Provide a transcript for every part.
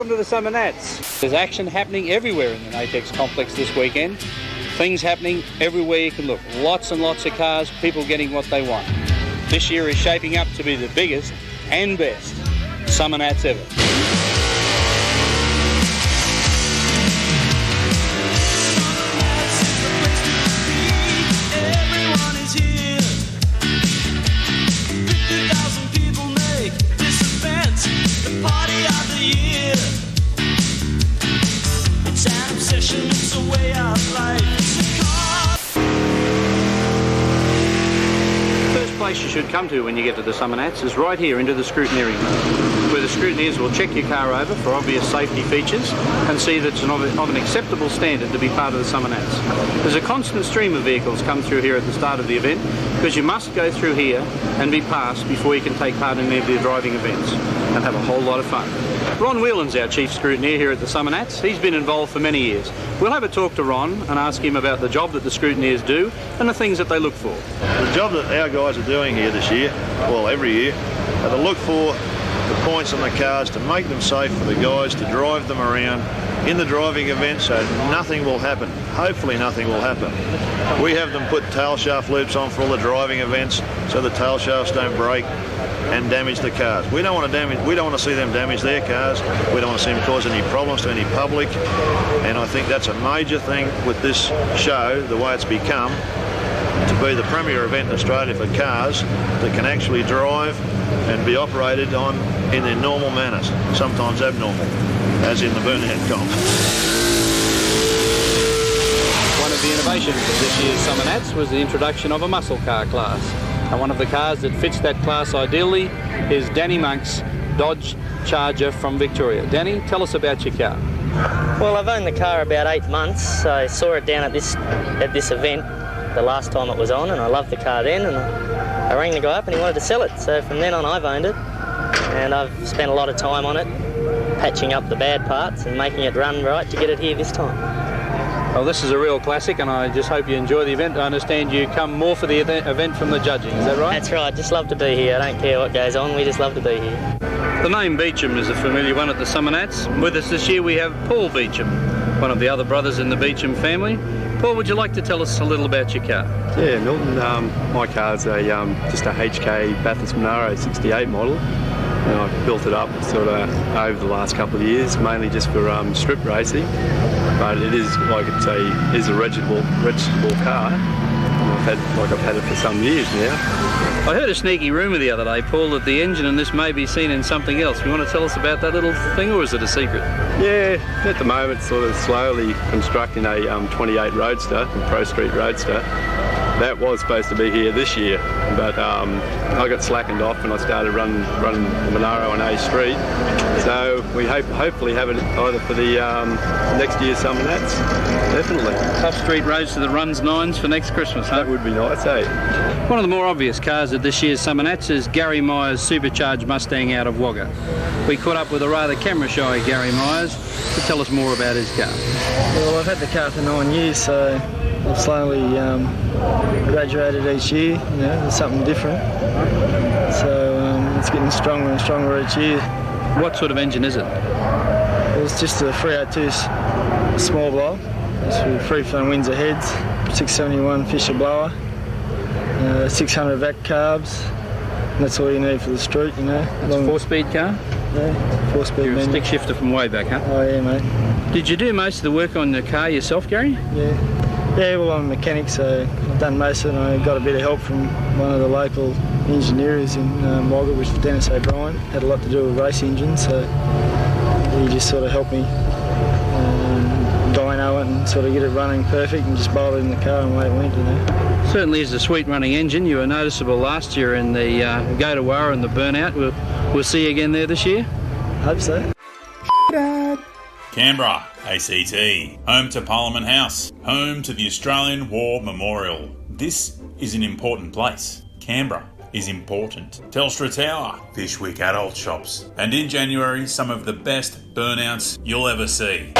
Welcome to the Summernats. There's action happening everywhere in the Natex complex this weekend. Things happening everywhere you can look. Lots and lots of cars, people getting what they want. This year is shaping up to be the biggest and best Summernats ever. Place you should come to when you get to the Summernats is right here into the Scrutineering room, where the scrutineers will check your car over for obvious safety features and see that it's of an acceptable standard to be part of the Summernats. There's a constant stream of vehicles come through here at the start of the event because you must go through here and be passed before you can take part in any of the driving events and have a whole lot of fun. Ron Whelan's our chief scrutineer here at the Summernats. He's been involved for many years. We'll have a talk to Ron and ask him about the job that the scrutineers do and the things that they look for. The job that our guys are doing here this year, well every year, are to look for the points on the cars to make them safe for the guys to drive them around in the driving event so nothing will happen. Hopefully nothing will happen. We have them put tail shaft loops on for all the driving events so the tail shafts don't break and damage the cars. We don't want to see them damage their cars. We don't want to see them cause any problems to any public. And I think that's a major thing with this show, the way it's become, to be the premier event in Australia for cars that can actually drive and be operated on in their normal manners, sometimes abnormal, as in the Burnout comp. One of the innovations of this year's Summernats was the introduction of a muscle car class. And one of the cars that fits that class ideally is Danny Monk's Dodge Charger from Victoria. Danny, tell us about your car. Well, I've owned the car about 8 months. I saw it down at this event the last time it was on, and I loved the car then, and I rang the guy up and he wanted to sell it. So from then on I've owned it, and I've spent a lot of time on it, patching up the bad parts and making it run right to get it here this time. Well, this is a real classic, and I just hope you enjoy the event. I understand you come more for the event from the judging, is that right? That's right, just love to be here. I don't care what goes on, we just love to be here. The name Beecham is a familiar one at the Summernats. With us this year we have Paul Beecham, one of the other brothers in the Beecham family. Paul, would you like to tell us a little about your car? Yeah, Milton, my car's just a HK Bathurst Monaro 68 model. And I built it up sort of over the last couple of years, mainly just for strip racing. But it is, like I say, is a registrable car. I've had it for some years now. I heard a sneaky rumour the other day, Paul, that the engine in this may be seen in something else. You want to tell us about that little thing, or is it a secret? Yeah, at the moment, sort of slowly constructing a 28 Roadster, a Pro Street Roadster. That was supposed to be here this year, but I got slackened off and I started running the Monaro on A Street. So we hopefully have it either for the next year's Summernats, definitely. Tough street roads to the runs nines for next Christmas, huh? That would be nice, eh? One of the more obvious cars at this year's Summernats is Gary Myers' supercharged Mustang out of Wagga. We caught up with a rather camera-shy Gary Myers to tell us more about his car. Well, I've had the car for 9 years, so I've slowly graduated each year. You know, there's something different. So it's getting stronger and stronger each year. What sort of engine is it? Well, it's just a 302 small blower. It's with free-flowing Windsor heads, 671 Fisher blower, 600 vac carbs. And that's all you need for the street, you know. It's a 4-speed car? Yeah, 4-speed. You're a stick shifter from way back, huh? Oh yeah, mate. Did you do most of the work on the car yourself, Gary? Yeah, well, I'm a mechanic, so I've done most of it, and I got a bit of help from one of the local engineers in Wagga, which was Dennis O'Brien. Had a lot to do with race engines, so he just sort of helped me dyno it and sort of get it running perfect and just bolt it in the car and away it went, you know. Certainly is a sweet running engine. You were noticeable last year in the Go to Warra and the Burnout. We'll see you again there this year? Hope so. Canberra, ACT, home to Parliament House, home to the Australian War Memorial. This is an important place. Canberra is important. Telstra Tower, Fishwick adult shops, and in January, some of the best burnouts you'll ever see.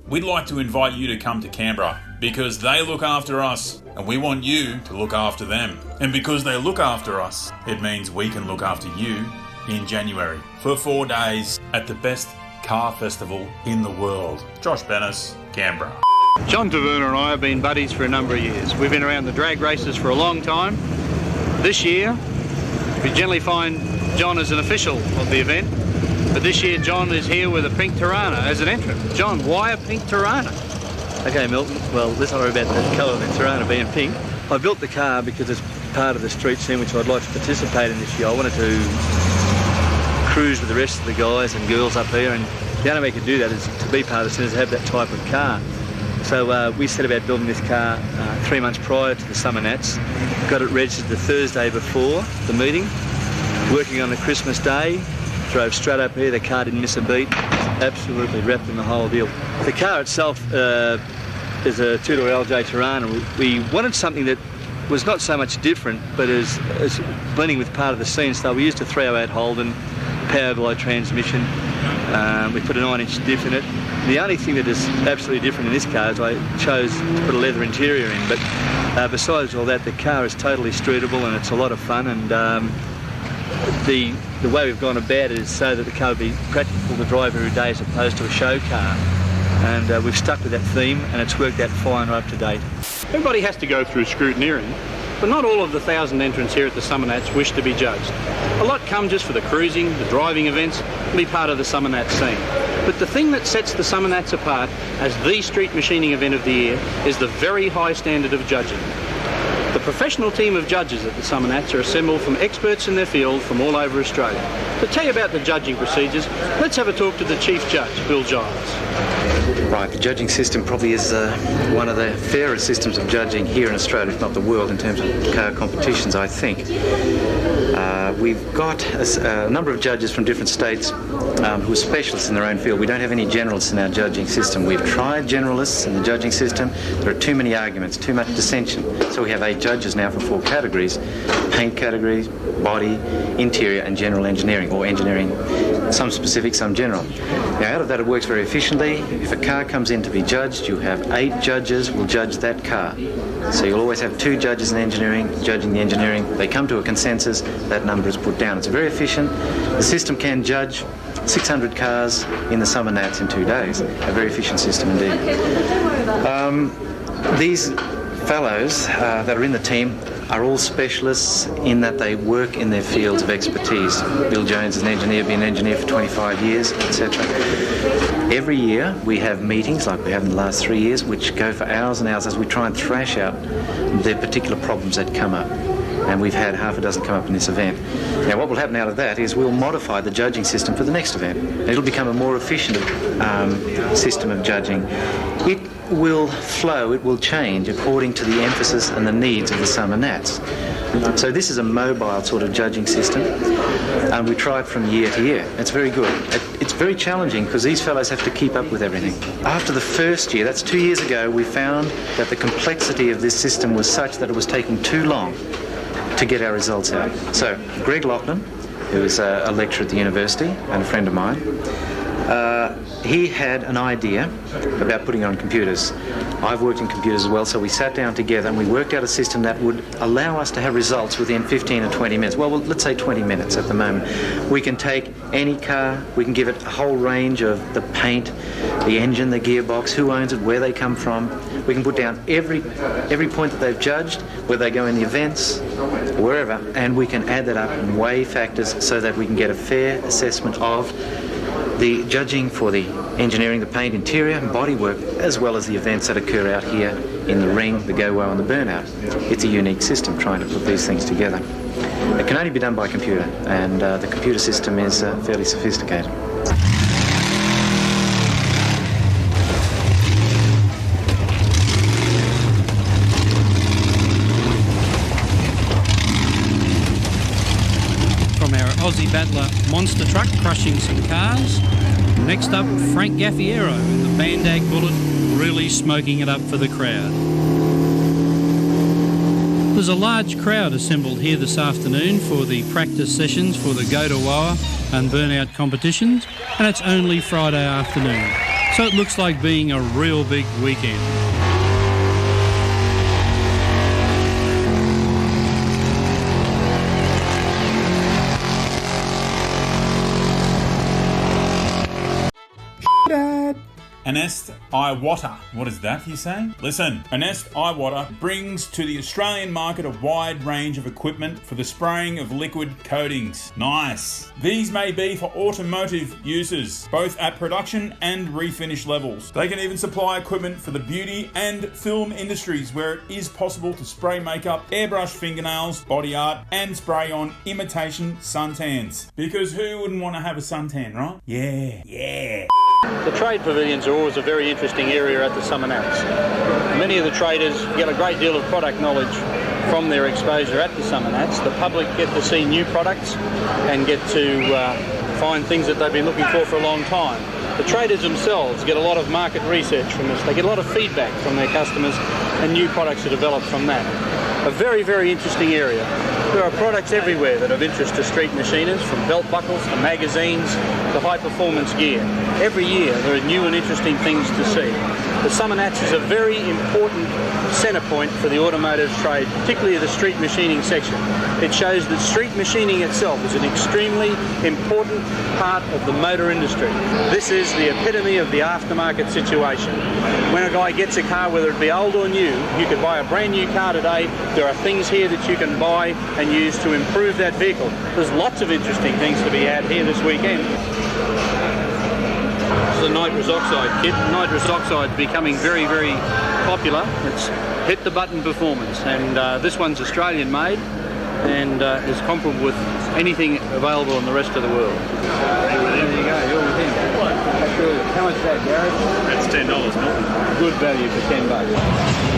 We'd like to invite you to come to Canberra because they look after us and we want you to look after them. And because they look after us, it means we can look after you in January for 4 days at the best car festival in the world. Josh Bennis, Canberra. John Taverner and I have been buddies for a number of years. We've been around the drag races for a long time. This year, we generally find John as an official of the event, but this year John is here with a pink Tirana as an entrant. John, why a pink Tirana? Okay, Milton, well, let's not worry about the colour of the Tirana being pink. I built the car because it's part of the street scene which I'd like to participate in this year. I wanted to cruise with the rest of the guys and girls up here, and the only way I could do that is to be part of the scene, is to have that type of car. So we set about building this car 3 months prior to the Summernats. Got it registered the Thursday before the meeting. Working on the Christmas day, drove straight up here. The car didn't miss a beat. Absolutely wrapped in the whole deal. The car itself is a two-door LJ Tirana. We wanted something that was not so much different, but is blending with part of the scene. So we used a 308 Holden, power glow transmission. We put a 9-inch diff in it. The only thing that is absolutely different in this car is I chose to put a leather interior in, but besides all that, the car is totally streetable and it's a lot of fun, and the way we've gone about it is so that the car will be practical to drive every day as opposed to a show car, and we've stuck with that theme and it's worked out fine right up to date. Everybody has to go through scrutineering, but not all of the 1,000 entrants here at the Summernats wish to be judged. A lot come just for the cruising, the driving events, and be part of the Summernats scene. But the thing that sets the Summernats apart as the street machining event of the year is the very high standard of judging. The professional team of judges at the Summernats are assembled from experts in their field from all over Australia. To tell you about the judging procedures, let's have a talk to the Chief Judge, Bill Giles. Right, the judging system probably is one of the fairest systems of judging here in Australia, if not the world, in terms of car competitions, I think. We've got a number of judges from different states who are specialists in their own field. We don't have any generalists in our judging system. We've tried generalists in the judging system. There are too many arguments, too much dissension. So we have 8 judges now for 4 categories: paint categories, body, interior and general engineering, or engineering, some specific, some general. Now out of that it works very efficiently. If a car comes in to be judged, you have 8 judges will judge that car. So you'll always have 2 judges in engineering judging the engineering. They come to a consensus, that number is put down. It's very efficient. The system can judge 600 cars in the Summernats in 2 days. A very efficient system indeed. These fellows that are in the team are all specialists in that they work in their fields of expertise. Bill Jones is an engineer, been an engineer for 25 years, etc. Every year we have meetings, like we have in the last 3 years, which go for hours and hours as we try and thrash out the particular problems that come up. And we've had half a dozen come up in this event. Now what will happen out of that is we'll modify the judging system for the next event. It'll become a more efficient system of judging. It will flow, it will change according to the emphasis and the needs of the Summernats. So this is a mobile sort of judging system, and we try it from year to year. It's very good. It's very challenging because these fellows have to keep up with everything. After the first year, that's 2 years ago, we found that the complexity of this system was such that it was taking too long to get our results out. So Greg Lachlan, who is a lecturer at the university and a friend of mine, he had an idea about putting it on computers. I've worked in computers as well, so we sat down together and we worked out a system that would allow us to have results within 15 or 20 minutes. Well, let's say 20 minutes at the moment. We can take any car, we can give it a whole range of the paint, the engine, the gearbox, who owns it, where they come from. We can put down every point that they've judged, where they go in the events, wherever, and we can add that up and weigh factors so that we can get a fair assessment of the judging for the engineering, the paint, interior and bodywork, as well as the events that occur out here in the ring, the go-wow and the burnout. It's a unique system trying to put these things together. It can only be done by computer, and the computer system is fairly sophisticated. Aussie battler Monster Truck crushing some cars. Next up, Frank Gaffiero in the Bandag Bullet really smoking it up for the crowd. There's a large crowd assembled here this afternoon for the practice sessions for the Go-to-Woa and Burnout competitions, and it's only Friday afternoon, so it looks like being a real big weekend. Anest Iwater. What is that, you say? Listen, Anest Iwater brings to the Australian market a wide range of equipment for the spraying of liquid coatings. Nice. These may be for automotive users, both at production and refinish levels. They can even supply equipment for the beauty and film industries where it is possible to spray makeup, airbrush fingernails, body art, and spray on imitation suntans. Because who wouldn't want to have a suntan, right? Yeah. The trade pavilions are always a very interesting area at the Summernats. Many of the traders get a great deal of product knowledge from their exposure at the Summernats. The public get to see new products and get to find things that they've been looking for a long time. The traders themselves get a lot of market research from this. They get a lot of feedback from their customers and new products are developed from that. A very, very interesting area. There are products everywhere that are of interest to street machiners, from belt buckles to magazines to high-performance gear. Every year there are new and interesting things to see. The Summernats is a very important centre point for the automotive trade, particularly the street machining section. It shows that street machining itself is an extremely important part of the motor industry. This is the epitome of the aftermarket situation. When a guy gets a car, whether it be old or new, you could buy a brand new car today. There are things here that you can buy and use to improve that vehicle. There's lots of interesting things to be had here this weekend. This is a nitrous oxide kit. Nitrous oxide is becoming very, very popular. It's hit the button performance, and this one's Australian made and is comparable with anything available in the rest of the world. There you go, you're with him. That's brilliant. How much is that, Gary? That's $10, Milton. Good value for $10.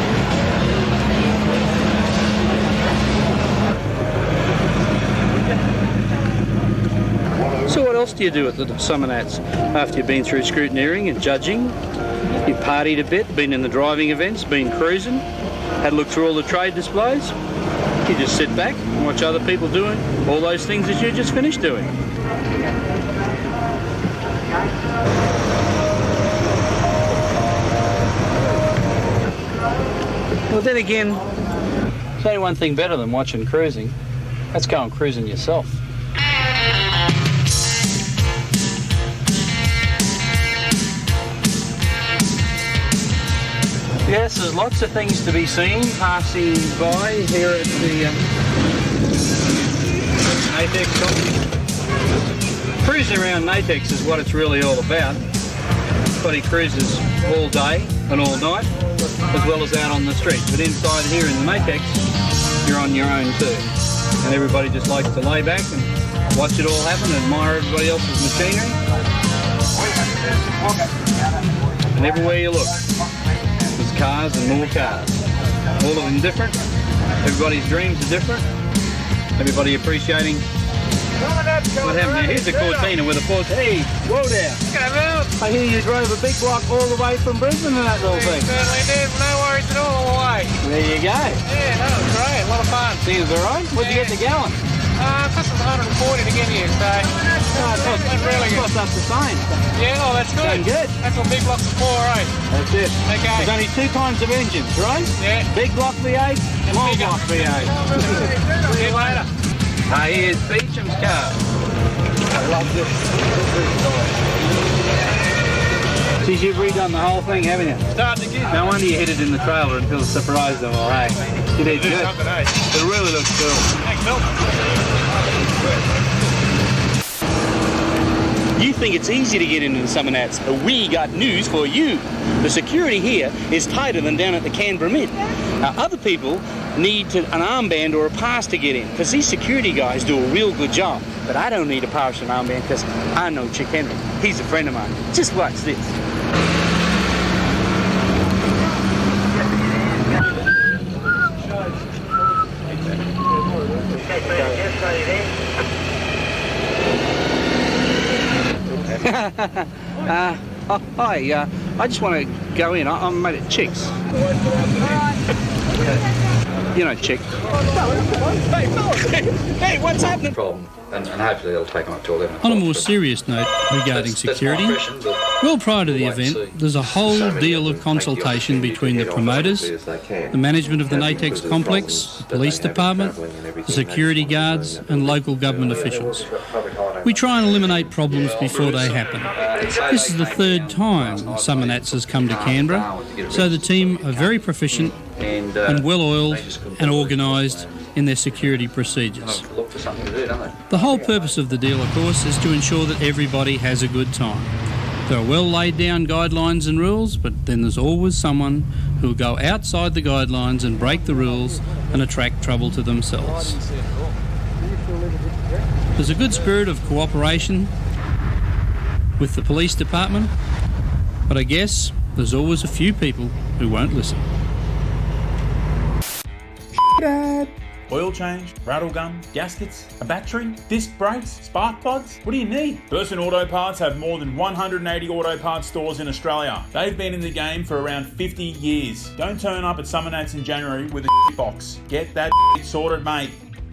So what else do you do at the Summernats after you've been through scrutineering and judging? You've partied a bit, been in the driving events, been cruising, had a look through all the trade displays. You just sit back and watch other people doing all those things that you just finished doing. Well, then again, there's only one thing better than watching cruising. That's going cruising yourself. Yes, there's lots of things to be seen passing by here at the Natex company. Cruising around Natex is what it's really all about. Everybody cruises all day and all night, as well as out on the street. But inside here in the Natex, you're on your own too. And everybody just likes to lay back and watch it all happen and admire everybody else's machinery. And everywhere you look, there's cars and more cars. All of them different. Everybody's dreams are different. Everybody appreciating what happened there. Here's a Cortina with a Porsche. Hey, whoa there. I hear you drove a big block all the way from Brisbane in that little thing. Certainly did. No worries at all the way. There you go. Yeah, that was great. A lot of fun. Seems all right. What'd you get the gallon? This is 140 to get here, so that's really good. What's up the same? Yeah, oh, that's good. Done good. That's what big blocks are for, right? That's it. Okay. There's only two kinds of engines, right? Yeah. Big block V8, small bigger. block V8. See you later. Here's Beecham's car. I love this. Geez, you've redone the whole thing, haven't you? Starting to get. No wonder you hid it in the trailer until surprised them all, hey? You did good. It really looks cool. Thanks, Bill. You think it's easy to get into the Summernats? We got news for you. The security here is tighter than down at the Canberra Mint. Now, other people need an armband or a pass to get in, because these security guys do a real good job. But I don't need a pass or an armband because I know Chick Henry. He's a friend of mine. Just watch this. Hi, I just want to go in. I'm mate at Chick's. You know Chick. Hey, what's happening? Problem, and hopefully they'll take them up to 11 o'clock. On a more serious note regarding security, well, prior to the event, there's a whole deal of consultation between the promoters, the management of the Natex complex, the police department, the security guards and local government officials. We try and eliminate problems before they happen. This is the third time Summernats has come to Canberra, so the team are very proficient and well-oiled and organised in their security procedures. The whole purpose of the deal, of course, is to ensure that everybody has a good time. There are well laid down guidelines and rules, but then there's always someone who will go outside the guidelines and break the rules and attract trouble to themselves. There's a good spirit of cooperation with the police department, but I guess there's always a few people who won't listen. Oil change, rattle gun, gaskets, a battery, disc brakes, spark plugs. What do you need? Burson Auto Parts have more than 180 auto parts stores in Australia. They've been in the game for around 50 years. Don't turn up at Summernats in January with a box. Get that sorted, mate.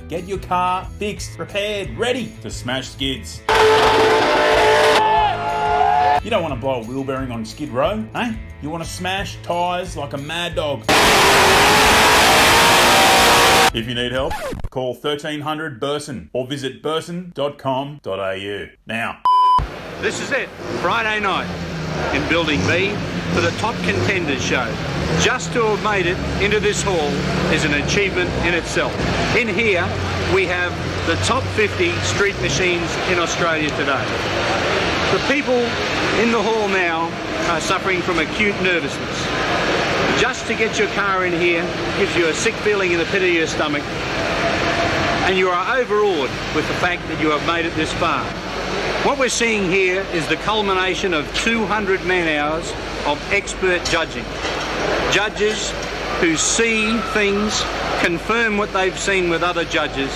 Get your car fixed, repaired, ready to smash skids. You don't want to blow a wheel bearing on Skid Row, eh? You want to smash tyres like a mad dog. If you need help, call 1300 Burson or visit burson.com.au. Now, This is it, Friday night in Building B for the Top Contenders show. Just to have made it into this hall is an achievement in itself. In here, we have the top 50 street machines in Australia today. The people in the hall now are suffering from acute nervousness. Just to get your car in here gives you a sick feeling in the pit of your stomach, and you are overawed with the fact that you have made it this far. What we're seeing here is the culmination of 200 man-hours of expert judging. Judges who see things, confirm what they've seen with other judges,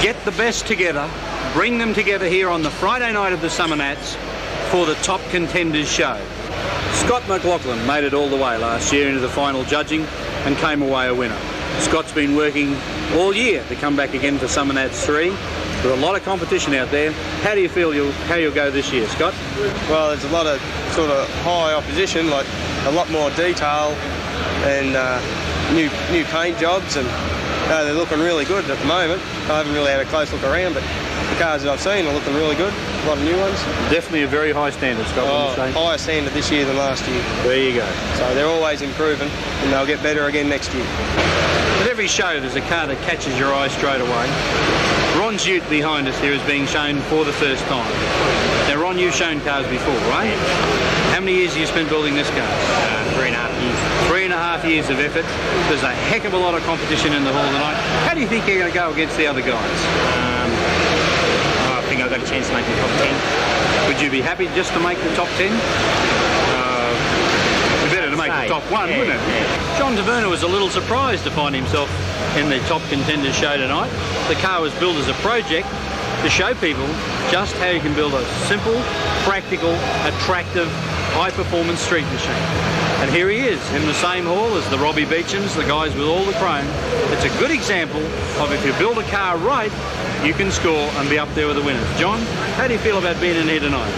get the best together, bring them together here on the Friday night of the Summernats for the Top Contenders show. Scott McLaughlin made it all the way last year into the final judging and came away a winner. Scott's been working all year to come back again for Summernats 3. There's a lot of competition out there. How do you feel how you'll go this year, Scott? Well, there's a lot of sort of high opposition, like a lot more detail and new paint jobs, and they're looking really good at the moment. I haven't really had a close look around, but the cars that I've seen are looking really good. A lot of new ones. Definitely a very high standard, Scott. Higher standard this year than last year. There you go. So they're always improving, and they'll get better again next year. At every show, there's a car that catches your eye straight away. Ron's ute behind us here is being shown for the first time. Now, Ron, you've shown cars before, right? How many years have you spent building this car? 3.5 years. 3.5 years of effort. There's a heck of a lot of competition in the hall tonight. How do you think you're going to go against the other guys? I think I've got a chance to make the top 10. Would you be happy just to make the top 10? It'd be better to make the top 1, wouldn't it? Yeah. John Taverner was a little surprised to find himself in the Top Contenders show tonight. The car was built as a project to show people just how you can build a simple, practical, attractive, high-performance street machine. And here he is in the same hall as the Robbie Beechams, the guys with all the chrome. It's a good example of if you build a car right, you can score and be up there with the winners. John, how do you feel about being in here tonight?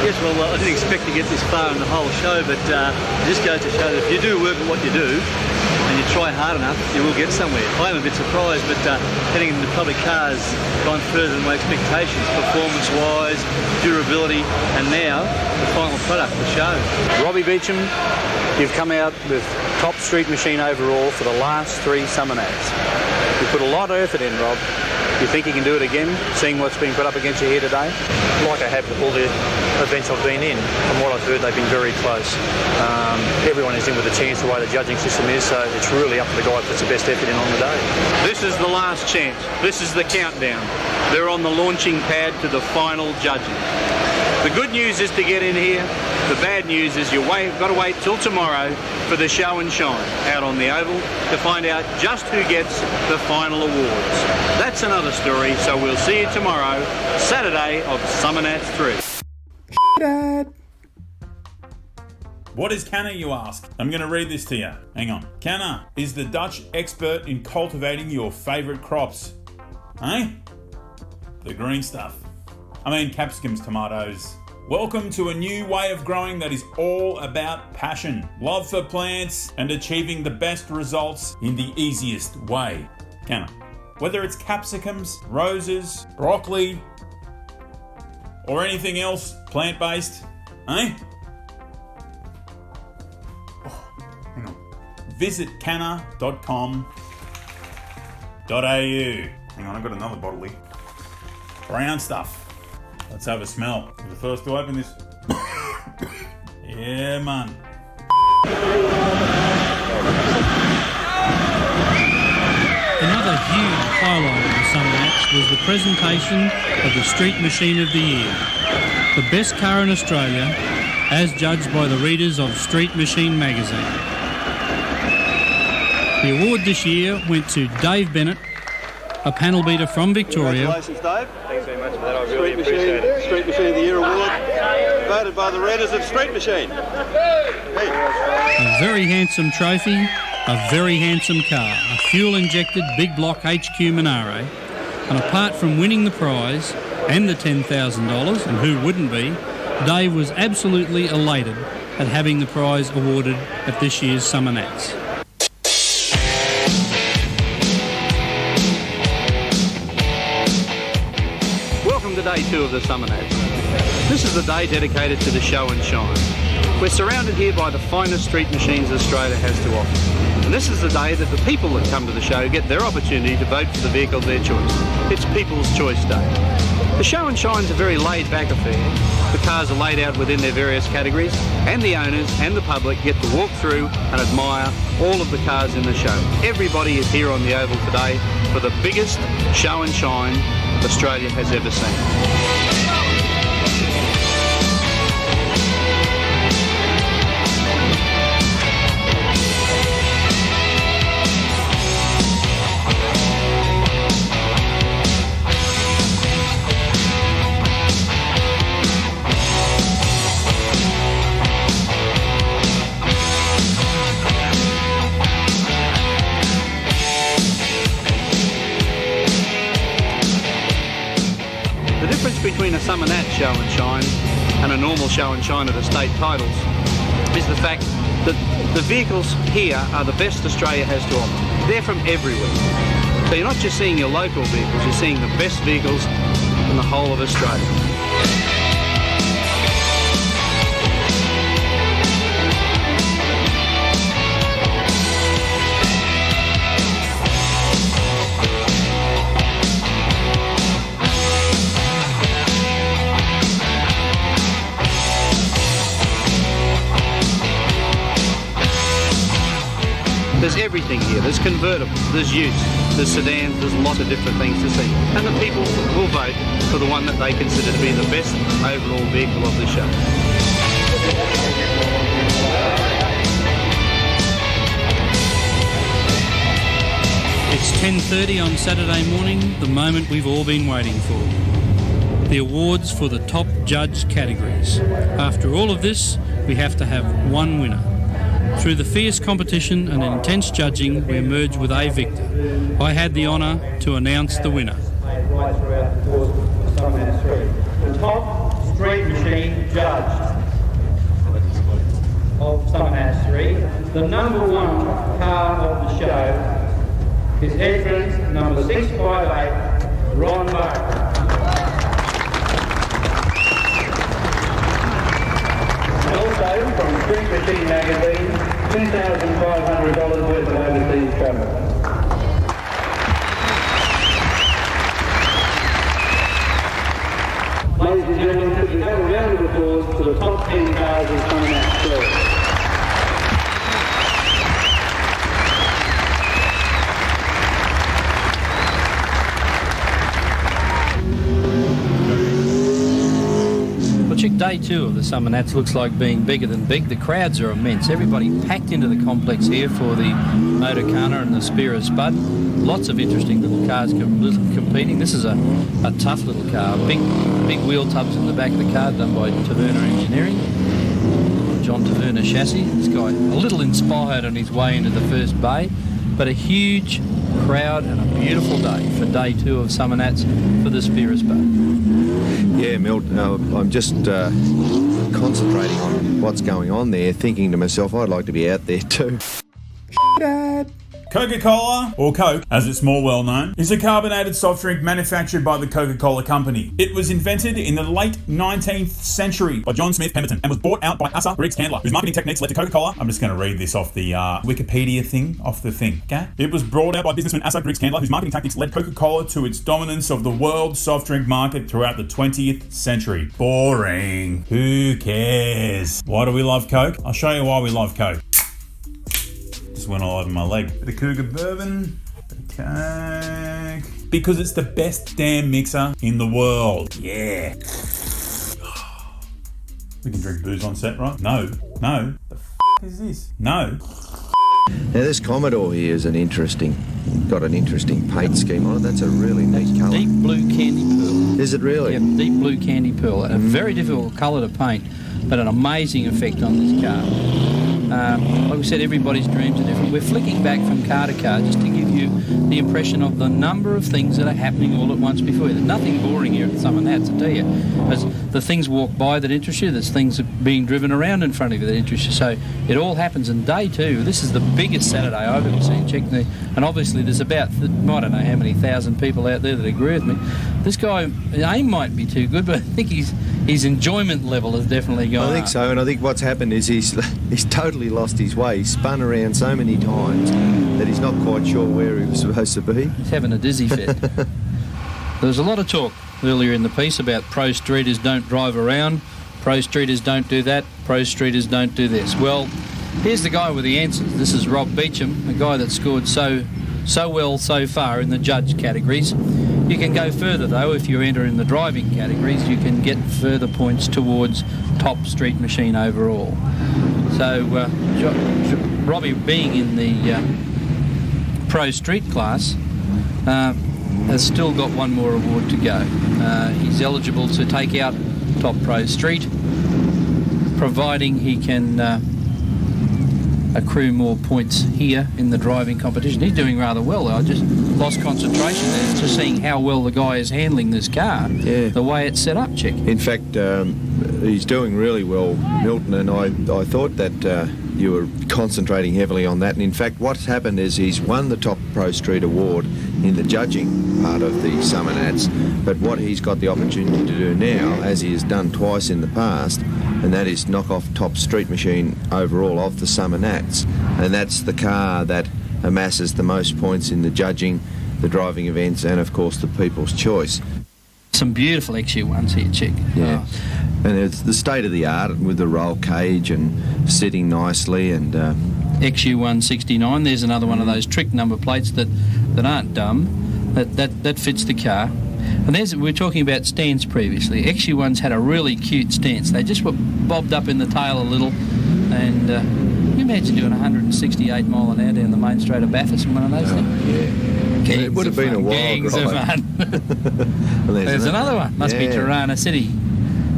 Yes, well, I didn't expect to get this far in the whole show, but it just goes to show that if you do work at what you do, and you try hard enough, you will get somewhere. I am a bit surprised, but heading into public cars gone further than my expectations, performance-wise, durability, and now the final product, the show. Robbie Beecham, you've come out with top street machine overall for the last 3 Summernats. You put a lot of effort in, Rob. You think you can do it again, seeing what's been put up against you here today? Like I have with all the events I've been in, from what I've heard, they've been very close. Everyone is in with a chance the way the judging system is, so it's really up to the guy who puts the best effort in on the day. This is the last chance. This is the countdown. They're on the launching pad to the final judging. The good news is to get in here. The bad news is you've got to wait till tomorrow for the show and shine out on the Oval to find out just who gets the final awards. That's another story, so we'll see you tomorrow, Saturday of Summernats 3. What is canna, you ask? I'm going to read this to you. Hang on. Canna is the Dutch expert in cultivating your favourite crops. Eh? The green stuff. I mean capsicums, tomatoes. Welcome to a new way of growing that is all about passion, love for plants, and achieving the best results in the easiest way. Canna. Whether it's capsicums, roses, broccoli, or anything else plant-based? Eh? Oh, hang on. Visit canna.com.au. Hang on, I've got another bottle here. Brown stuff. Let's have a smell. You're the first to open this. Yeah, man. Another huge highlight of the Summernats was the presentation of the Street Machine of the Year. The best car in Australia, as judged by the readers of Street Machine magazine. The award this year went to Dave Bennett, a panel beater from Victoria. Congratulations, Dave. Thanks very much for that. I really appreciate it. Street Machine of the Year award, voted by the readers of Street Machine. Hey. A very handsome trophy, a very handsome car, a fuel-injected big block HQ Monaro. And apart from winning the prize and the $10,000, and who wouldn't be, Dave was absolutely elated at having the prize awarded at this year's Summernats. Welcome to day 2 of the Summernats. This is the day dedicated to the show and shine. We're surrounded here by the finest street machines Australia has to offer. And this is the day that the people that come to the show get their opportunity to vote for the vehicle of their choice. It's People's Choice Day. The show and shine's a very laid-back affair. The cars are laid out within their various categories, and the owners and the public get to walk through and admire all of the cars in the show. Everybody is here on the Oval today for the biggest show and shine Australia has ever seen. Between a Summernats show and shine and a normal show and shine at estate titles is the fact that the vehicles here are the best Australia has to offer. They're from everywhere. So you're not just seeing your local vehicles, you're seeing the best vehicles in the whole of Australia. There's everything here. There's convertibles, there's utes, there's sedans, there's lots of different things to see. And the people will vote for the one that they consider to be the best overall vehicle of the show. It's 10:30 on Saturday morning, the moment we've all been waiting for. The awards for the top judged categories. After all of this, we have to have one winner. Through the fierce competition and intense judging, we emerged with a victor. I had the honour to announce the winner. The top street machine judge of Summernats 3, the number 1 car of the show is entrance number 658, Ron Barker. Also from Street Machine magazine, $2,500 worth of overseas travel. Ladies and gentlemen, could we have a round of applause to the top 10 cars in Summernats 3. Check day 2 of the Summernats. Looks like being bigger than big. The crowds are immense. Everybody packed into the complex here for the Motorcana and the Spear of Spud. Lots of interesting little cars competing. This is a tough little car. Big wheel tubs in the back of the car done by Taverna Engineering. John Taverna chassis. This guy a little inspired on his way into the first bay, but a huge crowd and a beautiful day for day 2 of Summernats for the Spear of Spud. Yeah, Milt, I'm just concentrating on what's going on there, thinking to myself, I'd like to be out there too. Dad, Coca-Cola, or Coke, as it's more well known, is a carbonated soft drink manufactured by the Coca-Cola Company. It was invented in the late 19th century by John Smith Pemberton and was bought out by Asa Briggs Candler, whose marketing techniques led to Coca-Cola. I'm just going to read this off the Wikipedia thing, okay? It was brought out by businessman Asa Briggs Candler, whose marketing tactics led Coca-Cola to its dominance of the world soft drink market throughout the 20th century. Boring. Who cares? Why do we love Coke? I'll show you why we love Coke. Just went all over my leg. Bit of Cougar bourbon, bit of Coke. Because it's the best damn mixer in the world. Yeah. We can drink booze on set, right? No. The f*** is this? No. Now this Commodore here is got an interesting paint scheme on it. That's a really neat colour. Deep blue candy pearl. Is it really? Yep, deep blue candy pearl. A very difficult colour to paint, but an amazing effect on this car. Like we said, everybody's dreams are different. We're flicking back from car to car just to give you the impression of the number of things that are happening all at once before you. There's nothing boring here at Summernats, I tell you. As the things walk by that interest you, there's things being driven around in front of you that interest you. So it all happens in day two. This is the biggest Saturday I've ever seen. And obviously there's about, I don't know how many thousand people out there that agree with me. This guy, aim might be too good, but I think his enjoyment level has definitely gone up. I think so, and I think what's happened is he's totally lost his way. He's spun around so many times that he's not quite sure where he was supposed to be. He's having a dizzy fit. There was a lot of talk earlier in the piece about pro streeters don't drive around, pro streeters don't do that, pro streeters don't do this. Well, here's the guy with the answers. This is Rob Beecham, a guy that scored so well so far in the judge categories. You can go further though if you enter in the driving categories. You can get further points towards top street machine overall. So Robbie, being in the pro street class, has still got one more award to go. He's eligible to take out top pro street, providing he can accrue more points here in the driving competition. He's doing rather well though. I just lost concentration there to seeing how well the guy is handling this car, the way it's set up, Chick. In fact, he's doing really well, Milton, and I thought that you were concentrating heavily on that, and in fact what's happened is he's won the top pro street award in the judging part of the Summernats, but what he's got the opportunity to do now, as he has done twice in the past, and that is knock off top street machine overall of the Summernats, and that's the car that amasses the most points in the judging, the driving events, and of course the People's Choice. Some beautiful XU1s here, Chick. Yeah. And it's the state of the art with the roll cage and sitting nicely, and XU169. There's another one of those trick number plates that aren't dumb. That fits the car. And we were talking about stance previously. XU1s had a really cute stance. They just were bobbed up in the tail a little, and can you imagine doing 168 mile an hour down the main straight of Bathurst in one of those things? Yeah. It would have been a wild ride. There's another one. Must be Tirana City.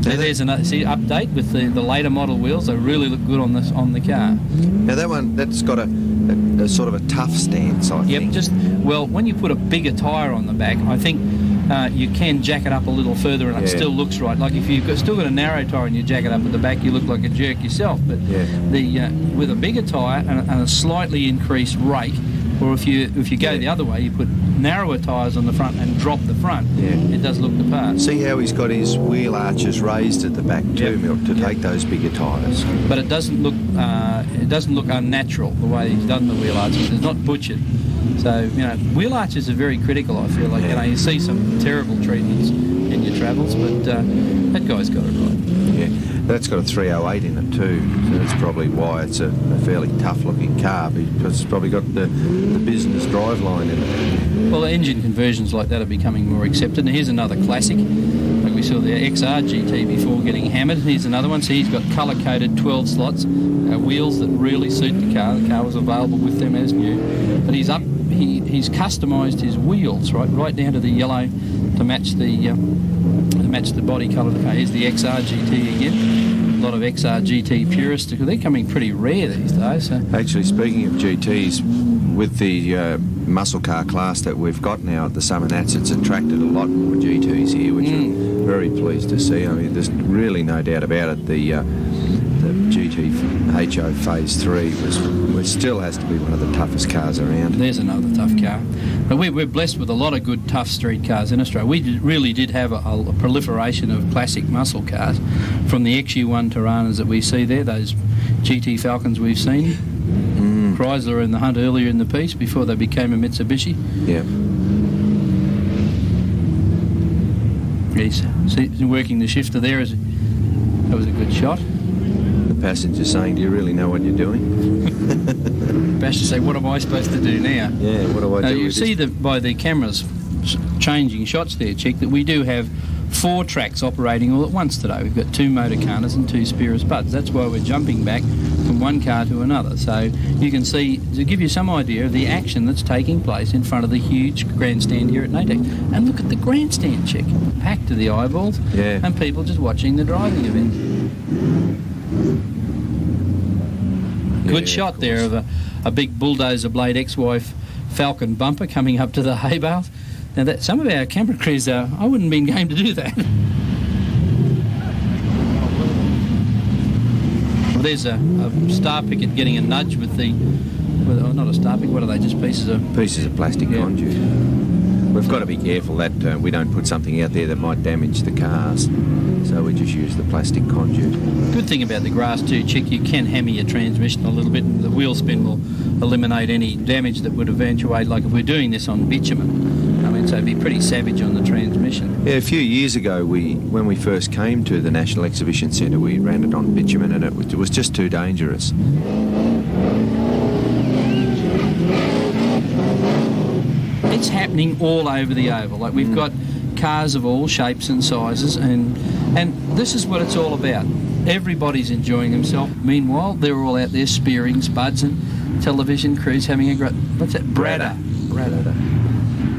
There's another update with the later model wheels. They really look good on the car. Now that's got a sort of a tough stance, I think. Well, when you put a bigger tyre on the back, I think you can jack it up a little further, and it still looks right. Like if you've still got a narrow tyre and you jack it up at the back, you look like a jerk yourself. But with a bigger tyre and a slightly increased rake, or if you go the other way, you put narrower tyres on the front and drop the front, it does look the part. See how he's got his wheel arches raised at the back too, Milt, to take those bigger tyres. But it doesn't look unnatural the way he's done the wheel arches. It's not butchered. So wheel arches are very critical. I feel like you see some terrible treatments in your travels, but that guy's got it right. Yeah, that's got a 308 in it too, so that's probably why it's a fairly tough-looking car, because it's probably got the business driveline in it. Well, engine conversions like that are becoming more accepted. And here's another classic. Like we saw the XR GT before getting hammered. Here's another one. So he's got colour-coded 12 slots, wheels that really suit the car. The car was available with them as new, but he's customised his wheels right down to the yellow to match the body colour of the car. Here's the XR GT again. A lot of XR GT purists, they're coming pretty rare these days. So. Actually, speaking of GTs, with the muscle car class that we've got now at the Summernats, it's attracted a lot more GTs here, which I'm very pleased to see. I mean, there's really no doubt about it. The GT HO Phase 3 still has to be one of the toughest cars around. There's another tough car. But we're blessed with a lot of good, tough street cars in Australia. We really did have a proliferation of classic muscle cars, from the XU1 Tiranas that we see there, those GT Falcons we've seen. Chrysler in the hunt earlier in the piece before they became a Mitsubishi. Yeah. He's working the shifter there. That was a good shot. The passenger saying, do you really know what you're doing? Passenger say, what am I supposed to do now? Yeah, what do I do? You see that by the cameras changing shots there, Chick, that we do have 4 tracks operating all at once today. We've got 2 motor cars and 2 Spira Spuds. That's why we're jumping back from one car to another. So you can see, to give you some idea of the action that's taking place in front of the huge grandstand here at NATEC. And look at the grandstand, Chick. Packed to the eyeballs. Yeah. And people just watching the driving event. Good shot there of a big bulldozer blade XY Falcon bumper coming up to the hay bales. Now, that some of our camera crews, I wouldn't be game to do that. Well, there's a star picket getting a nudge with the... Well, not a star picket, what are they? Just pieces of... Pieces of plastic conduit. We've got to be careful that we don't put something out there that might damage the cars. So we just use the plastic conduit. Good thing about the grass too, Chick, you can hammer your transmission a little bit and the wheel spin will eliminate any damage that would eventuate, like if we're doing this on bitumen. I mean, so it'd be pretty savage on the transmission. Yeah, a few years ago, when we first came to the National Exhibition Centre, we ran it on bitumen and it was just too dangerous. It's happening all over the oval. Like we've got cars of all shapes and sizes, and this is what it's all about. Everybody's enjoying themselves. Meanwhile, they're all out there spearing spuds and television crews having a great... What's that? Bradder.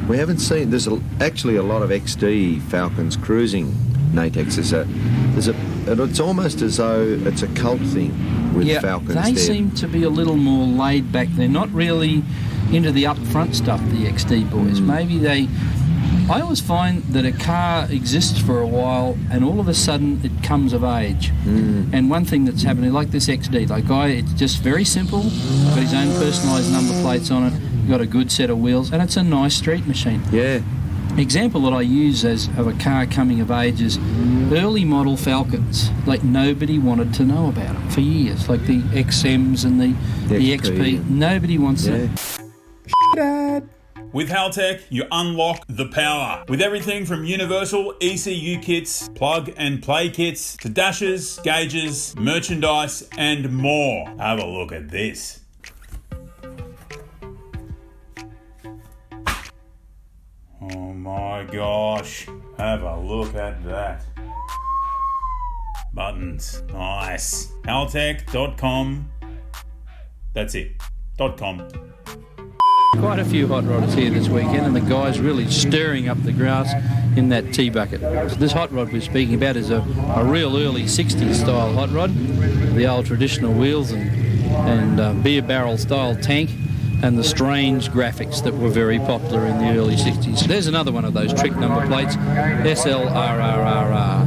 We haven't seen... There's actually a lot of XD Falcons cruising NATECs. It's almost as though it's a cult thing with Falcons. They seem to be a little more laid back. They're not really into the upfront stuff, the XD boys. Maybe they... I always find that a car exists for a while and all of a sudden it comes of age. And one thing that's happening, like this XD, it's just very simple, got his own personalised number plates on it, got a good set of wheels, and it's a nice street machine. Yeah. Example that I use of a car coming of age is early model Falcons. Like nobody wanted to know about them for years, like the XMs and the XP. Nobody wants them. Dad. With Haltech, you unlock the power. With everything from universal ECU kits, plug and play kits, to dashes, gauges, merchandise, and more. Have a look at this. Oh my gosh. Have a look at that. Buttons. Nice. Haltech.com. That's it. .com. Quite a few hot rodders here this weekend, and the guys really stirring up the grass in that tea bucket. So this hot rod we're speaking about is a real early 60s style hot rod, the old traditional wheels and beer barrel style tank, and the strange graphics that were very popular in the early 60s. There's another one of those trick number plates, SLRRRR.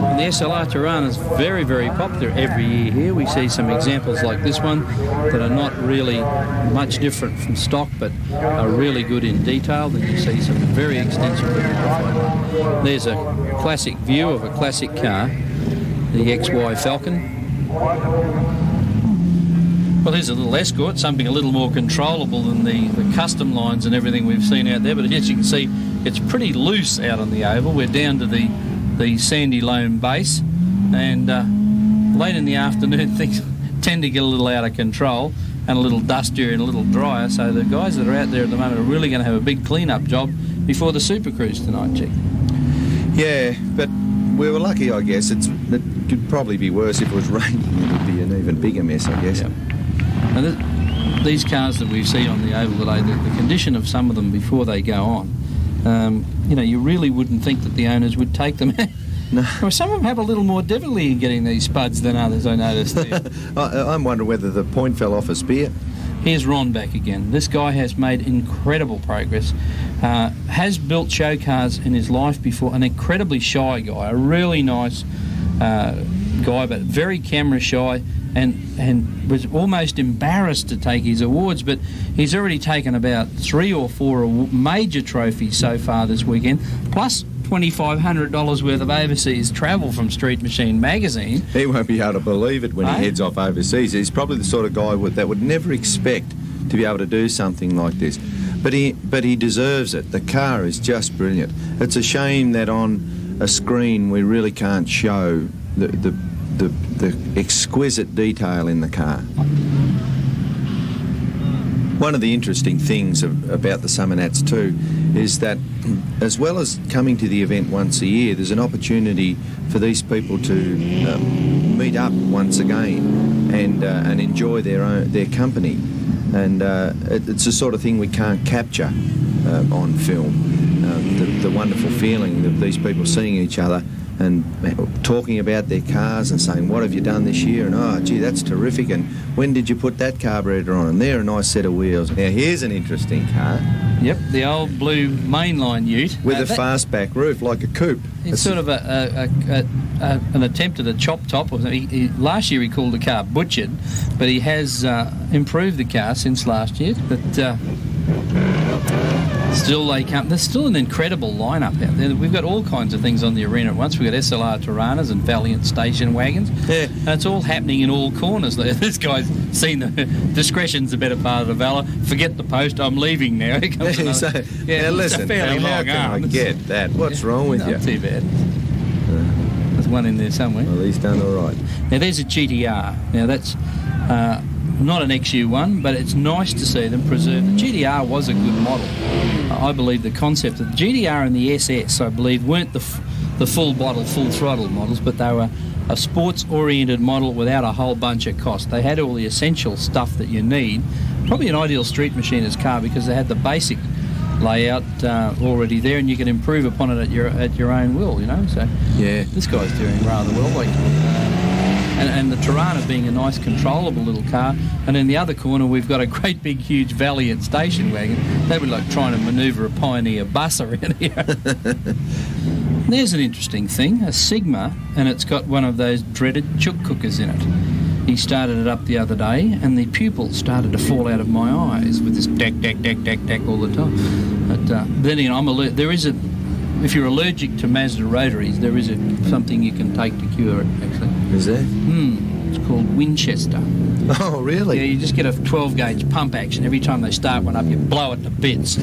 And the SLR Tirana is very, very popular every year here. We see some examples like this one that are not really much different from stock, but are really good in detail. Then you see some very extensive. There's a classic view of a classic car, the XY Falcon. Well, here's a little Escort, something a little more controllable than the custom lines and everything we've seen out there. But as you can see, it's pretty loose out on the oval. We're down to the sandy loam base, and late in the afternoon things tend to get a little out of control and a little dustier and a little drier, so the guys that are out there at the moment are really going to have a big clean-up job before the Super Cruise tonight, Chick. Yeah, but we were lucky, I guess. It could probably be worse if it was raining. It would be an even bigger mess, I guess. Yep. And these cars that we see on the oval today, the condition of some of them before they go on, you really wouldn't think that the owners would take them. No. Well, some of them have a little more difficulty in getting these spuds than others, I noticed there. I'm wondering whether the point fell off a spear. Here's Ron back again. This guy has made incredible progress. Has built show cars in his life before. An incredibly shy guy, a really nice guy, but very camera shy, and was almost embarrassed to take his awards, but he's already taken about 3 or 4 major trophies so far this weekend, plus $2,500 worth of overseas travel from Street Machine magazine. He won't be able to believe it when he heads off overseas. He's probably the sort of guy that would never expect to be able to do something like this. But he deserves it. The car is just brilliant. It's a shame that on a screen we really can't show the exquisite detail in the car. One of the interesting things about the Summernats too is that as well as coming to the event once a year, there's an opportunity for these people to meet up once again and enjoy their company. And it's the sort of thing we can't capture on film. The wonderful feeling of these people seeing each other and talking about their cars and saying, what have you done this year? And, oh, gee, that's terrific. And when did you put that carburetor on? And they're a nice set of wheels. Now, here's an interesting car. Yep, the old blue mainline ute. With a fastback roof, like a coupe. It's sort of an attempt at a chop top. Last year he called the car butchered, but he has improved the car since last year. But still, there's still an incredible lineup out there. We've got all kinds of things on the arena at once. We've got SLR Tiranas and Valiant station wagons. Yeah. And it's all happening in all corners. This guy's seen the discretion's the better part of the valour. Forget the post, I'm leaving now. Here comes another. Now listen, how can I get that? What's wrong with you? Not too bad. There's one in there somewhere. Well, he's done all right. Now, there's a GTR. Now, that's not an XU1, but it's nice to see them preserve. The GTR was a good model. I believe the concept of the GTR and the SS, I believe, weren't the full bottle, full throttle models, but they were a sports-oriented model without a whole bunch of cost. They had all the essential stuff that you need. Probably an ideal street machiner's car because they had the basic layout already there, and you can improve upon it at your own will, you know. So yeah, this guy's doing rather well. And the Tirana being a nice controllable little car, and in the other corner we've got a great big huge Valiant station wagon. They were like trying to manoeuvre a Pioneer bus around here. There's an interesting thing, a Sigma, and it's got one of those dreaded chook cookers in it. He started it up the other day, and the pupils started to fall out of my eyes with this dack all the time. But then again, I'm alert. There is if you're allergic to Mazda rotaries, there is something you can take to cure it, actually. Is there? It's called Winchester. Oh, really? Yeah, you just get a 12-gauge pump action. Every time they start one up, you blow it to bits.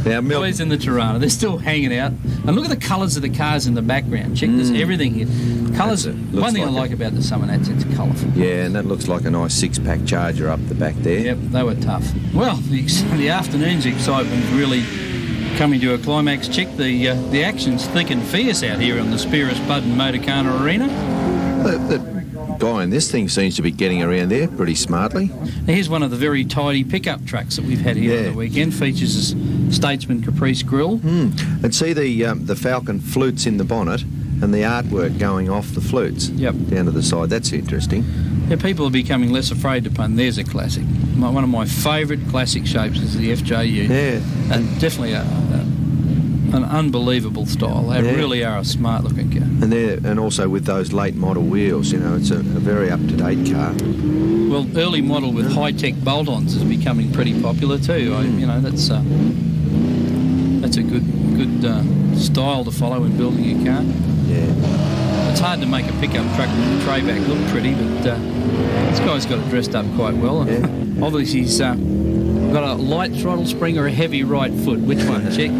Now, boys in the Tirana, they're still hanging out. And look at the colours of the cars in the background. Check this, everything here. Colours. One thing I like about the Summernats, it's colourful. Yeah, and that looks like a nice 6-pack Charger up the back there. Yep, they were tough. Well, the afternoon's excitement is really coming to a climax. Check the action's thick and fierce out here on the Spearus Budden Motorcarna Arena. The guy in this thing seems to be getting around there pretty smartly. Now, here's one of the very tidy pickup trucks that we've had here on the weekend. Features a Statesman Caprice grille. And see the Falcon flutes in the bonnet and the artwork going off the flutes down to the side. That's interesting. Yeah, people are becoming less afraid to pun. There's a classic. One of my favourite classic shapes is the FJU. Yeah. And definitely an unbelievable style. They really are a smart-looking car. And also with those late model wheels, you know, it's a very up-to-date car. Well, early model with high-tech bolt-ons is becoming pretty popular too. You know, that's a good style to follow in building a car. Yeah. It's hard to make a pickup truck with a tray back look pretty, but this guy's got it dressed up quite well. Yeah. Obviously, he's got a light throttle spring or a heavy right foot. Which one, Chick?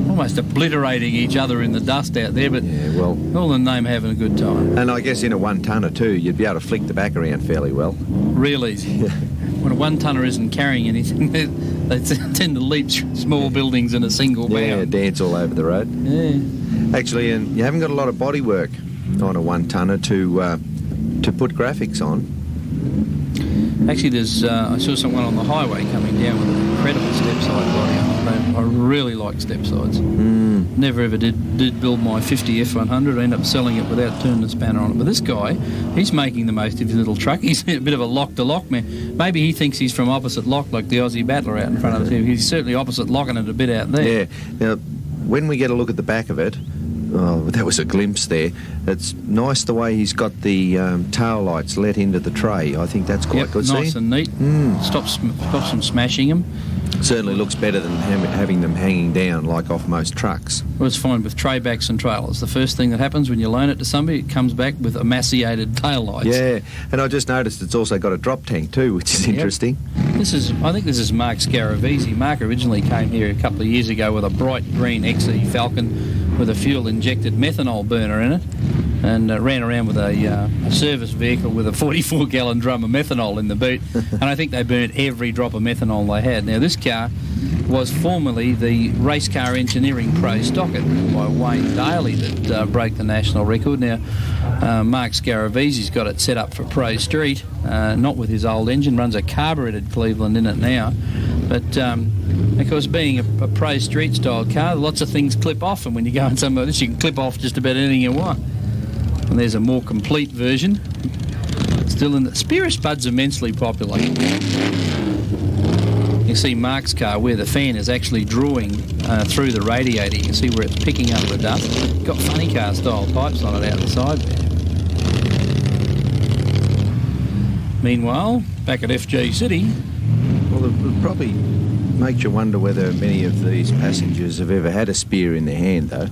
Almost obliterating each other in the dust out there, but all in the name having a good time. And I guess in a one-tonner too, you'd be able to flick the back around fairly well. Real easy. When a one-tonner isn't carrying anything, they tend to leap small buildings in a single bound. Yeah, dance all over the road. Yeah. Actually, and you haven't got a lot of bodywork on a one-tonner to put graphics on. Actually, there's I saw someone on the highway coming down with an incredible step-side body on it. I really like step sides. Never ever did build my 50 F100. I ended up selling it without turning the spanner on it. But this guy, he's making the most of his little truck. He's a bit of a lock-to-lock man. Maybe he thinks he's from opposite lock, like the Aussie battler out in front of us. He's certainly opposite locking it a bit out there. Yeah. Now, when we get a look at the back of it, that was a glimpse there. It's nice the way he's got the tail lights let into the tray. I think that's quite good. Nice and neat. Stops them smashing them. Certainly looks better than having them hanging down like off most trucks. Well, it's fine with tray backs and trailers. The first thing that happens when you loan it to somebody, it comes back with emaciated tail lights. Yeah, and I just noticed it's also got a drop tank too, which is interesting. I think this is Mark Scaravisi. Mark originally came here a couple of years ago with a bright green XE Falcon with a fuel-injected methanol burner in it, and ran around with a service vehicle with a 44-gallon drum of methanol in the boot, and I think they burnt every drop of methanol they had. Now, this car was formerly the Race Car Engineering Pro Stocket by Wayne Daly that broke the national record. Now, Mark Scaravisi's got it set up for Pro Street, not with his old engine, runs a carburetted Cleveland in it now, but of course, being a Pro Street style car, lots of things clip off, and when you go in something like this, you can clip off just about anything you want. And there's a more complete version. Still in the Spear Spud's immensely popular. You see Mark's car where the fan is actually drawing through the radiator. You can see where it's picking up the dust. Got funny car style pipes on it out the side there. Meanwhile, back at FG City. Well, it probably makes you wonder whether many of these passengers have ever had a spear in their hand, though.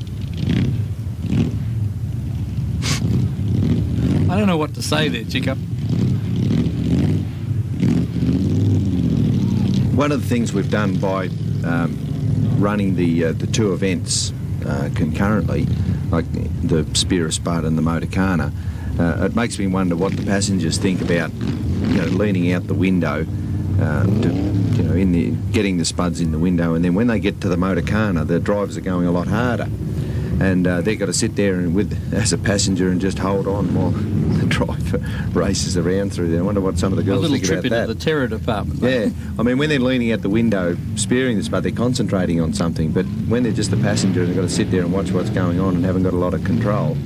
I don't know what to say there, Chico. One of the things we've done by running the two events concurrently, like the Spear Spud and the Motorcana, it makes me wonder what the passengers think about, leaning out the window, getting the spuds in the window, and then when they get to the Motorcana, the drivers are going a lot harder. And they've got to sit there as a passenger and just hold on while the driver races around through there. I wonder what some of the girls think about that. A little trip into the terror department. Yeah, I mean, when they're leaning out the window, spearing the spud, they're concentrating on something. But when they're just a passenger and they've got to sit there and watch what's going on and haven't got a lot of control.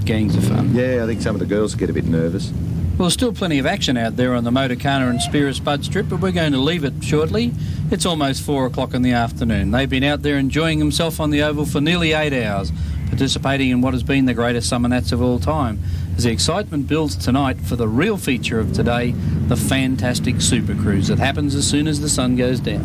Gangs of fun. Yeah, I think some of the girls get a bit nervous. Well, there's still plenty of action out there on the Motorcana and Spear Spud strip, but we're going to leave it shortly. It's almost 4 o'clock in the afternoon. They've been out there enjoying themselves on the oval for nearly 8 hours, participating in what has been the greatest Summernats of all time, as the excitement builds tonight for the real feature of today, the fantastic Super Cruise that happens as soon as the sun goes down.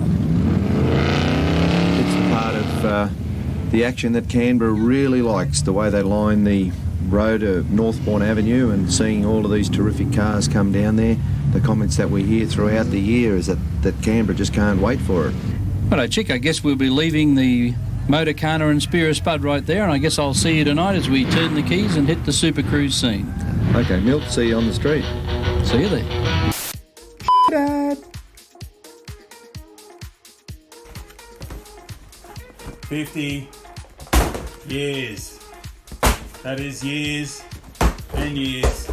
It's the part of the action that Canberra really likes, the way they line the road of Northbourne Avenue and seeing all of these terrific cars come down there. The comments that we hear throughout the year is that Canberra just can't wait for it. Righto, Chick, I guess we'll be leaving the Motorcana and Spear Spud right there, and I guess I'll see you tonight as we turn the keys and hit the Super Cruise scene. Okay, Milt, see you on the street. See you there. Dad. 50 years. That is years and years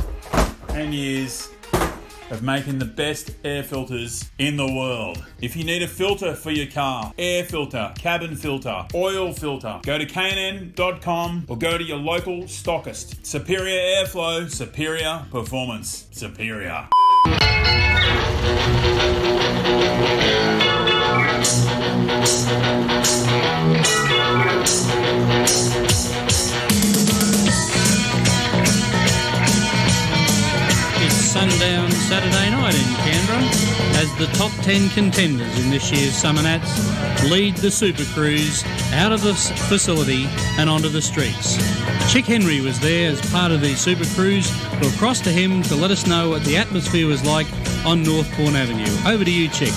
and years of making the best air filters in the world. If you need a filter for your car, air filter, cabin filter, oil filter, go to knn.com or go to your local stockist. Superior airflow, superior performance, superior. Sundown Saturday night in Canberra as the top 10 contenders in this year's Summernats lead the Super Cruise out of the facility and onto the streets. Chick Henry was there as part of the Super Cruise. We'll cross to him to let us know what the atmosphere was like on Northbourne Avenue. Over to you, Chick.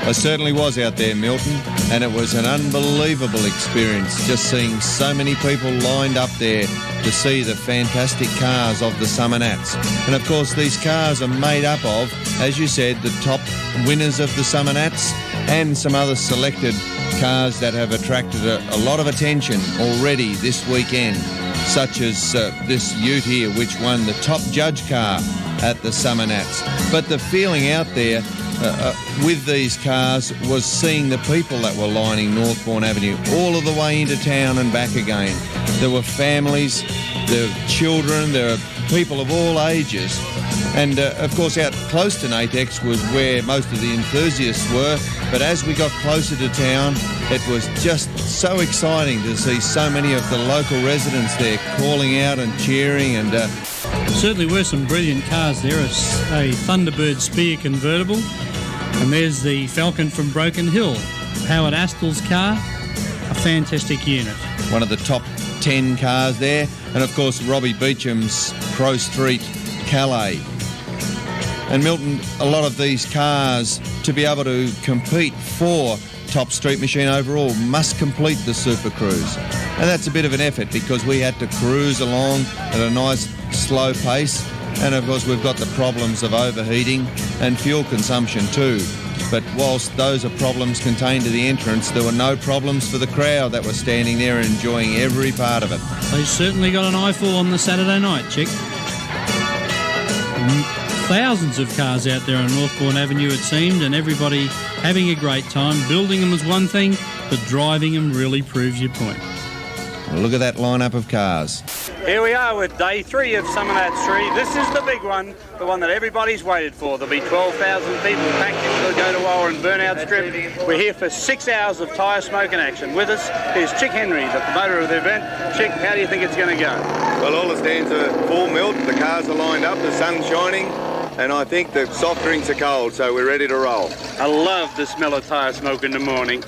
I certainly was out there, Milton, and it was an unbelievable experience just seeing so many people lined up there to see the fantastic cars of the Summernats. And of course these cars are made up of, as you said, the top winners of the Summernats and some other selected cars that have attracted a lot of attention already this weekend, such as this Ute here, which won the top judge car at the Summernats. But the feeling out there with these cars was seeing the people that were lining Northbourne Avenue all of the way into town and back again. There were families, there were children, there were people of all ages. And of course out close to Natex was where most of the enthusiasts were, but as we got closer to town, it was just so exciting to see so many of the local residents there calling out and cheering. And certainly were some brilliant cars there. It's a Thunderbird Spear convertible, and there's the Falcon from Broken Hill, Howard Astel's car, a fantastic unit. One of the top 10 cars there, and of course Robbie Beecham's Pro Street Calais. And Milton, a lot of these cars, to be able to compete for top street machine overall, must complete the Super Cruise. And that's a bit of an effort because we had to cruise along at a nice slow pace, and of course we've got the problems of overheating and fuel consumption too. But whilst those are problems contained to the entrance, there were no problems for the crowd that were standing there enjoying every part of it. They certainly got an eyeful on the Saturday night, Chick. Thousands of cars out there on Northbourne Avenue, it seemed, and everybody having a great time. Building them was one thing, but driving them really proves your point. Look at that lineup of cars. Here we are with day 3 of Summernats 3. This is the big one, the one that everybody's waited for. There'll be 12,000 people packed into the Go-to-Wah and Burnout strip. We're here for 6 hours of tyre smoking action. With us is Chick Henry, the promoter of the event. Chick, how do you think it's going to go? Well, all the stands are full milk, the cars are lined up, the sun's shining, and I think the soft drinks are cold, so we're ready to roll. I love the smell of tyre smoke in the morning.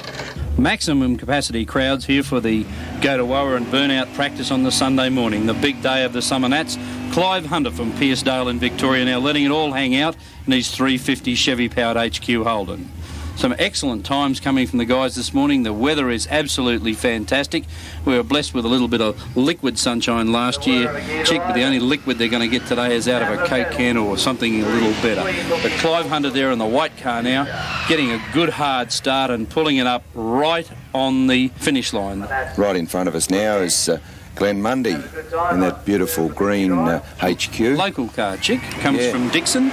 Maximum capacity crowds here for the Go-to-Wah and Burnout practice on the Sunday morning, the big day of the Summernats. Clive Hunter from Pearcedale in Victoria now letting it all hang out in his 350 Chevy-powered HQ Holden. Some excellent times coming from the guys this morning. The weather is absolutely fantastic. We were blessed with a little bit of liquid sunshine last year. Chick, but the only liquid they're going to get today is out of a Coke can or something a little better. But Clive Hunter there in the white car now, getting a good hard start and pulling it up right on the finish line. Right in front of us now is Glenn Mundy in that beautiful green HQ. Local car, Chick, comes from Dixon,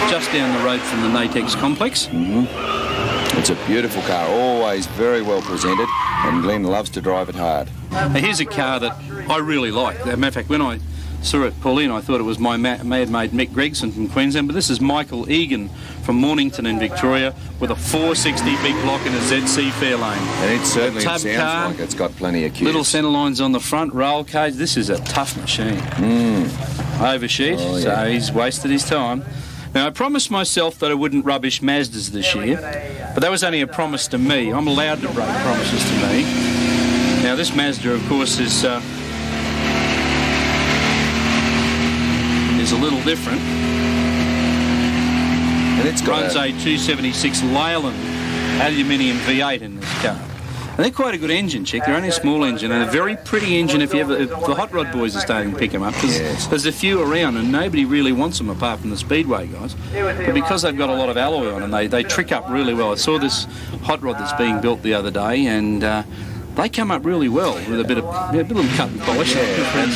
just down the road from the Natex complex. It's a beautiful car, always very well presented, and Glenn loves to drive it hard. Now here's a car that I really like. As a matter of fact, when I saw it pull in, I thought it was my mad mate Mick Gregson from Queensland, but this is Michael Egan from Mornington in Victoria with a 460 big block and a ZC Fairlane. And it certainly sounds car, like it's got plenty of cues. Little centre lines on the front, roll cage. This is a tough machine. Oversheet, so he's wasted his time. Now, I promised myself that I wouldn't rubbish Mazdas this year, but that was only a promise to me. I'm allowed to break promises to me. Now, this Mazda, of course, is a little different. And it runs a 276 Leyland aluminium V8 in this car. And they're quite a good engine, Chick. They're only a small engine and a very pretty engine if the hot rod boys are starting to pick them up. There's a few around and nobody really wants them apart from the Speedway guys. But because they've got a lot of alloy on them, they trick up really well. I saw this hot rod that's being built the other day and they come up really well with a bit of little cut and polish. And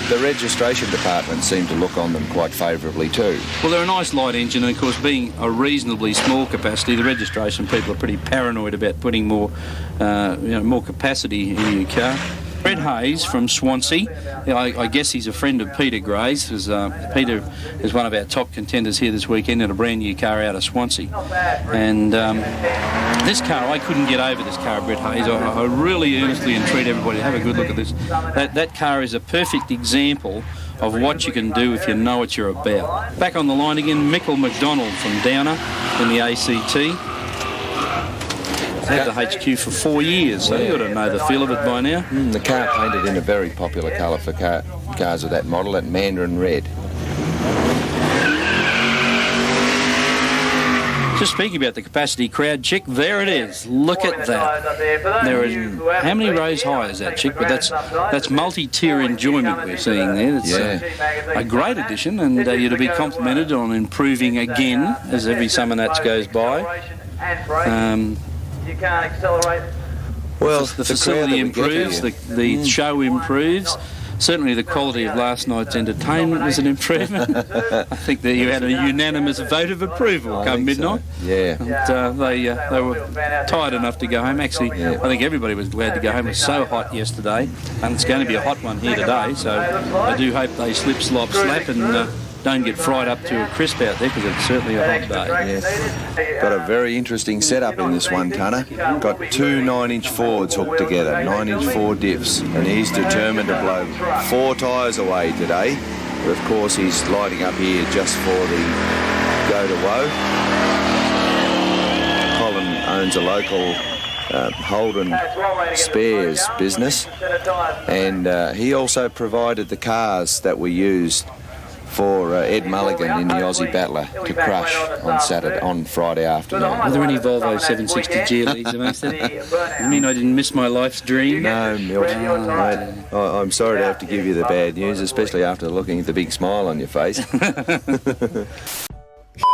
the registration department seem to look on them quite favourably too. Well, they're a nice light engine, and of course, being a reasonably small capacity, the registration people are pretty paranoid about putting more capacity in your car. Fred Hayes from Swansea. I guess he's a friend of Peter Gray's, because Peter is one of our top contenders here this weekend in a brand new car out of Swansea. And this car, I couldn't get over this car, Brett Hayes. I really earnestly entreat everybody to have a good look at this. That car is a perfect example of what you can do if you know what you're about. Back on the line again, Michael McDonald from Downer in the ACT. Had the HQ for 4 years, so you ought to know the feel of it by now. The car painted in a very popular colour for cars of that model, that mandarin red. Just speaking about the capacity crowd, Chick, there it is. Look at that. There is, how many rows high is that, Chick? But that's multi-tier enjoyment we're seeing there. It's a great addition, and you're to be complimented on improving again as every Summernats goes by. You can't accelerate. Well, the facility improves, the show improves, certainly the quality of last night's entertainment was an improvement. I think that you had a unanimous vote of approval come midnight. So. Yeah. And they were tired enough to go home. Actually, I think everybody was glad to go home. It was so hot yesterday, and it's going to be a hot one here today, so I do hope they slip, slop, slap, and don't get fried up to a crisp out there, because it's certainly a hot day. Yes. Got a very interesting setup in this one-tonner. Got two 9-inch Fords hooked together, 9-inch Ford diffs, and he's determined to blow 4 tyres away today. But of course, he's lighting up here just for the go to woe. Colin owns a local Holden spares business, and he also provided the cars that we used for Ed Mulligan in the Aussie Battler to crush on Friday afternoon. Were there any Volvo 760 GLEs amongst them? I mean, I didn't miss my life's dream. No, Milt. I'm sorry to have to give you the bad news, especially after looking at the big smile on your face.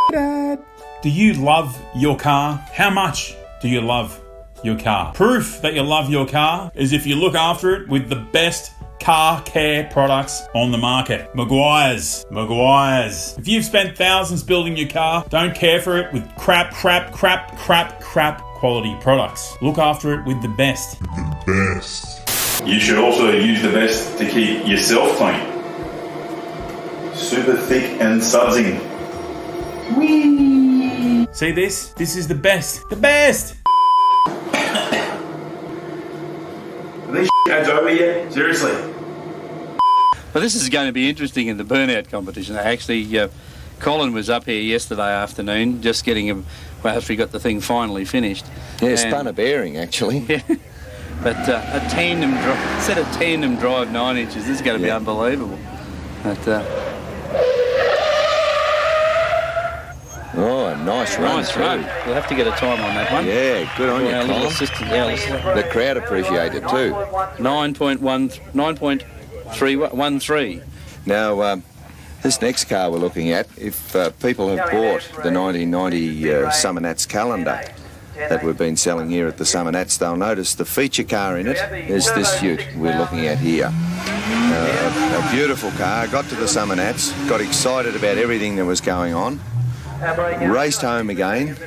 Dad. Do you love your car? How much do you love your car? Proof that you love your car is if you look after it with the best car care products on the market. Maguire's. If you've spent thousands building your car, don't care for it with crap quality products. Look after it with the best. You should also use the best to keep yourself clean. Super thick and sudsing. Whee! See this? This is the best. The best! Are these ads over yet? Seriously? Well, this is going to be interesting in the Burnout competition. Actually, Colin was up here yesterday afternoon, just getting after he got the thing finally finished. Yeah, spun a bearing, actually. Yeah. But a tandem drive 9 inches, this is going to be unbelievable. But, oh, a nice run. Nice run. We'll have to get a time on that one. Yeah, good on you, Colin. The crowd appreciate it too. 9.13. Now, this next car we're looking at, if people have bought the 1990 Summernats calendar that we've been selling here at the Summernats, they'll notice the feature car in it is this ute we're looking at here. A beautiful car. Got to the Summernats, got excited about everything that was going on, raced home again,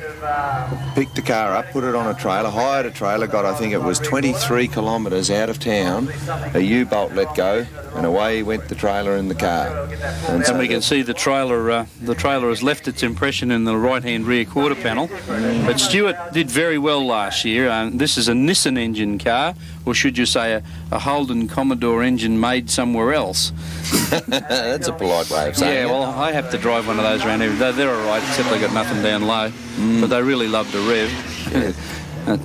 picked the car up, put it on a trailer, hired a trailer, got, I think it was 23 kilometres out of town, a U-bolt let go, and away went the trailer and the car. And we can see the trailer has left its impression in the right-hand rear quarter panel. But Stuart did very well last year. This is a Nissan engine car, or should you say a Holden Commodore engine made somewhere else. That's a polite way of saying it. Yeah, well, I have to drive one of those around here. They're all right, except they got nothing down low. But they really love to rev. Yeah. and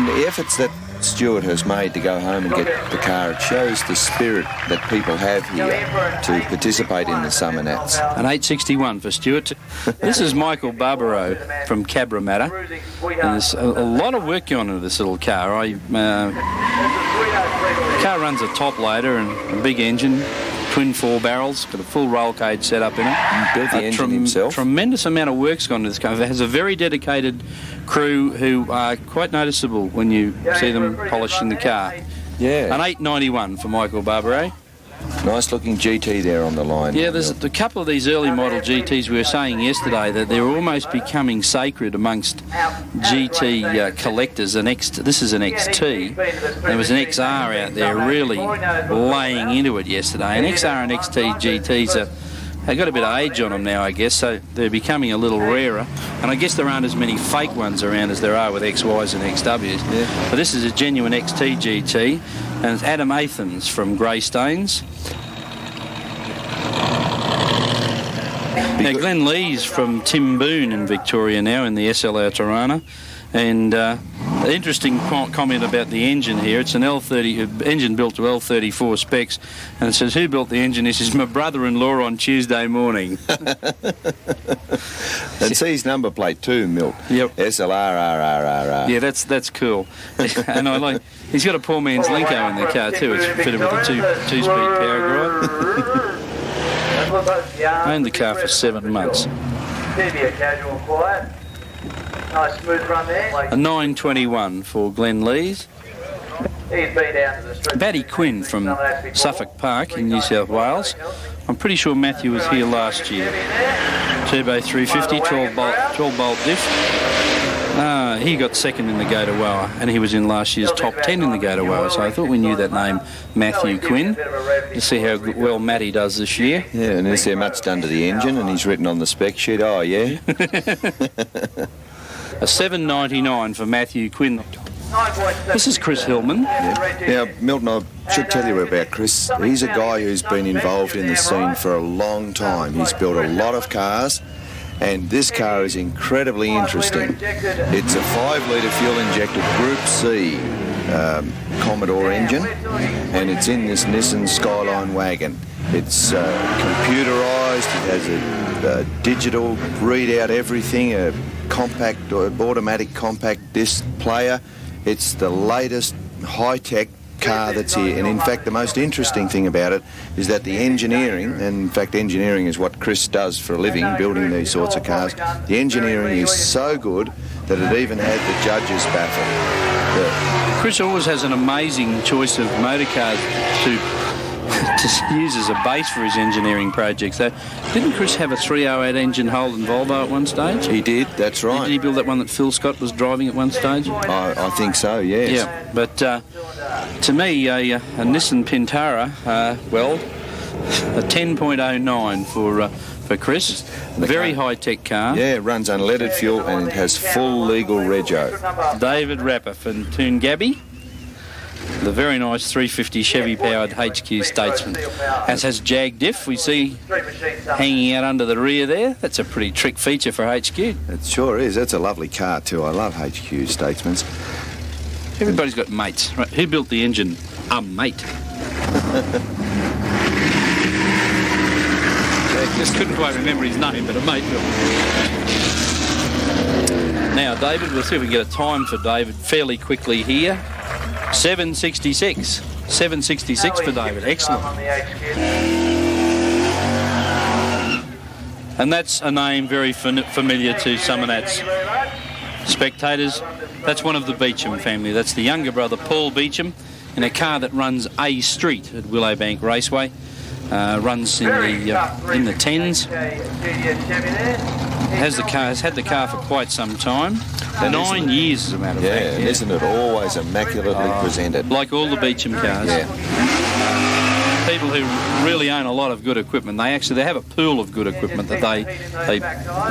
the efforts that Stuart has made to go home and get the car, it shows the spirit that people have here to participate in the Summernats. An 861 for Stuart. This is Michael Barbaro from Cabramatta. And there's a lot of work going into this little car. The car runs a top loader and a big engine, twin 4 barrels, got a full roll cage set up in it. Built the engine himself. Tremendous amount of work's gone into this car. It has a very dedicated crew who are quite noticeable when you see them polishing the car. Yeah. An 891 for Michael Barbaro. Nice looking GT there on the line. Yeah, there's a couple of these early model GTs. We were saying yesterday that they're almost becoming sacred amongst GT collectors. This is an XT. There was an XR out there really laying into it yesterday. An XR and XT GTs they've got a bit of age on them now, I guess, so they're becoming a little rarer. And I guess there aren't as many fake ones around as there are with XYs and XWs. Yeah. But this is a genuine XT GT, and it's Adam Athens from Greystanes. Now, Glenn Lee's from Tim Boone in Victoria now in the SLR Tirana. And an interesting comment about the engine here. It's an engine built to L34 specs, and it says, who built the engine? This is my brother-in-law on Tuesday morning. And see his number plate too, Milt. Yep. SLR. Yeah, that's cool. And I like, he's got a poor man's Linko in the car too. It's fitted with a two-speed power drive. I owned the car for 7 months. Nice smooth run there. A 921 for Glenn Lees. Batty Quinn from Suffolk Park in New South Wales. I'm pretty sure Matthew was here last year. Turbo 350, 12 bolt diff. He got second in the Go-to-Woa, and he was in last year's top 10 in the Go-to-Woa, so I thought we knew that name, Matthew Quinn. Let's see how well Matty does this year. Yeah, and is there much done to the engine? And he's written on the spec sheet, oh yeah. A 7.99 for Matthew Quinn. This is Chris Hillman. Yeah. Now, Milton, I should tell you about Chris. He's a guy who's been involved in the scene for a long time. He's built a lot of cars, and this car is incredibly interesting. It's a 5-litre fuel-injected Group C Commodore engine, and it's in this Nissan Skyline wagon. It's computerised, it has a digital readout everything, a compact or automatic compact disc player. It's the latest high-tech car that's here, and in fact the most interesting thing about it is that the engineering, and in fact engineering is what Chris does for a living, building these sorts of cars, the engineering is so good that it even had the judges baffled. Chris always has an amazing choice of motor cars to use as a base for his engineering projects. So, didn't Chris have a 308 engine Holden Volvo at one stage? He did, that's right. Did he build that one that Phil Scott was driving at one stage? I think so, yes. Yeah, but to me, a Nissan Pintara, a 10.09 for Chris. Very high-tech car. Yeah, it runs unleaded fuel and it has full legal rego. David Rapper from Toongabbie. The very nice 350 Chevy-powered HQ Statesman. As has Jag diff, we see hanging out under the rear there. That's a pretty trick feature for HQ. It sure is. That's a lovely car too. I love HQ Statesmans. Everybody's got mates. Right, who built the engine? A mate. Just couldn't quite remember his name, but a mate built it. Now, David, we'll see if we can get a time for David fairly quickly here. 7.66. 7.66 for David. Excellent. And that's a name very familiar to Summernats spectators. That's one of the Beecham family. That's the younger brother, Paul Beecham, in a car that runs A Street at Willowbank Raceway. Runs in the 10s. Has had the car for quite some time. 9 years, as a matter of fact. Yeah, and isn't it always immaculately presented? Like all the Beecham cars. Yeah. People who really own a lot of good equipment, they have a pool of good equipment that they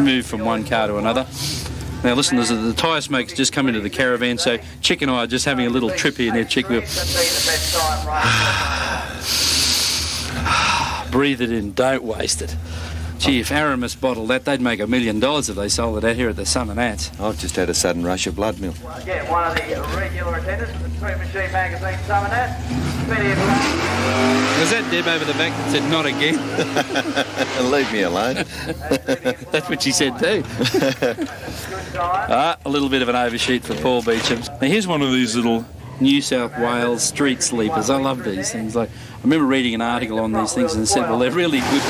move from one car to another. Now listen, the tyre smoke's just come into the caravan, so Chick and I are just having a little trip here near Chick. Breathe it in, don't waste it. Gee, if Aramis bottled that, they'd make $1 million if they sold it out here at the Summernats. I've just had a sudden rush of blood, Mill. Again, one of the regular attendants from the Street Machine magazine, Summernats. Was that Deb over the back that said, not again? Leave me alone. That's what she said too. A little bit of an overshoot for Paul Beecham. Now here's one of these little New South Wales street sleepers. I love these things. Like, I remember reading an article on these things and said, well, they're really good,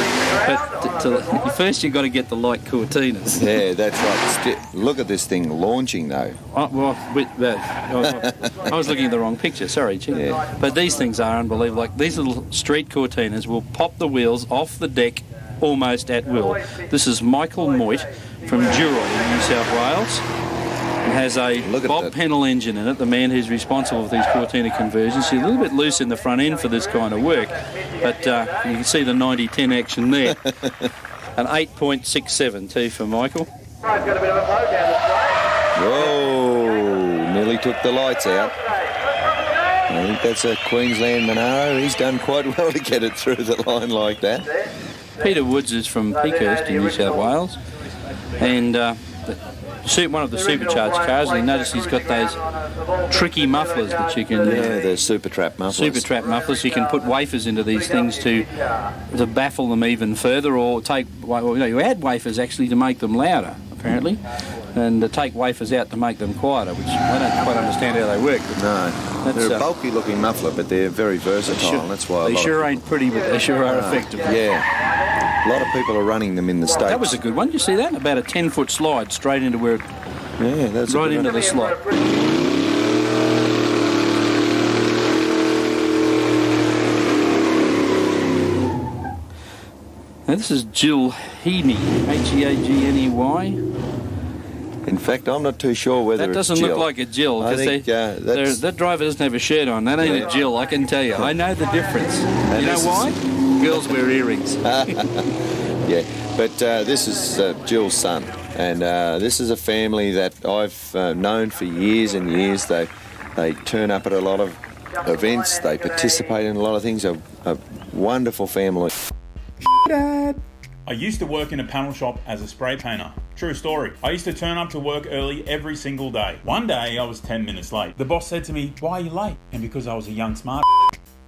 but first you've got to get the light Cortinas. Yeah, that's right. Look at this thing launching, though. I was looking at the wrong picture. Sorry, Chick. Yeah. But these things are unbelievable. Like, these little street Cortinas will pop the wheels off the deck almost at will. This is Michael Moyt from Dural in New South Wales. It has a Bob Pennell engine in it, the man who's responsible for these Cortina conversions. She's a little bit loose in the front end for this kind of work, but you can see the 90-10 action there. An 8.67 too for Michael. Whoa, nearly took the lights out. I think that's a Queensland Monaro. He's done quite well to get it through the line like that. Peter Woods is from Peakhurst in New South Wales, and one of the supercharged cars, and you notice he's got those tricky mufflers that you can... Yeah, the super trap mufflers. Super trap mufflers. You can put wafers into these things to baffle them even further, or you add wafers actually to make them louder, apparently, and take wafers out to make them quieter, which I don't quite understand how they work. No, they're a bulky looking muffler, but they're very versatile. That's why they sure ain't pretty, but they sure are effective. Yeah. A lot of people are running them in the States. That was a good one. Did you see that? About a 10-foot slide straight into where... Yeah, that's right into the slot. this is Jill Heaney, Heagney. In fact, I'm not too sure whether That doesn't it's Jill. look like a Jill, I because think that driver doesn't have a shirt on. That ain't a Jill, I can tell you. I know the difference. You know why? Girls wear earrings. Yeah, but this is Jill's son, and this is a family that I've known for years and years. They turn up at a lot of events, they participate in a lot of things. A wonderful family. Dad. I used to work in a panel shop as a spray painter. True story. I used to turn up to work early every single day. One day I was 10 minutes late. The boss said to me, "Why are you late?" And because I was a young smart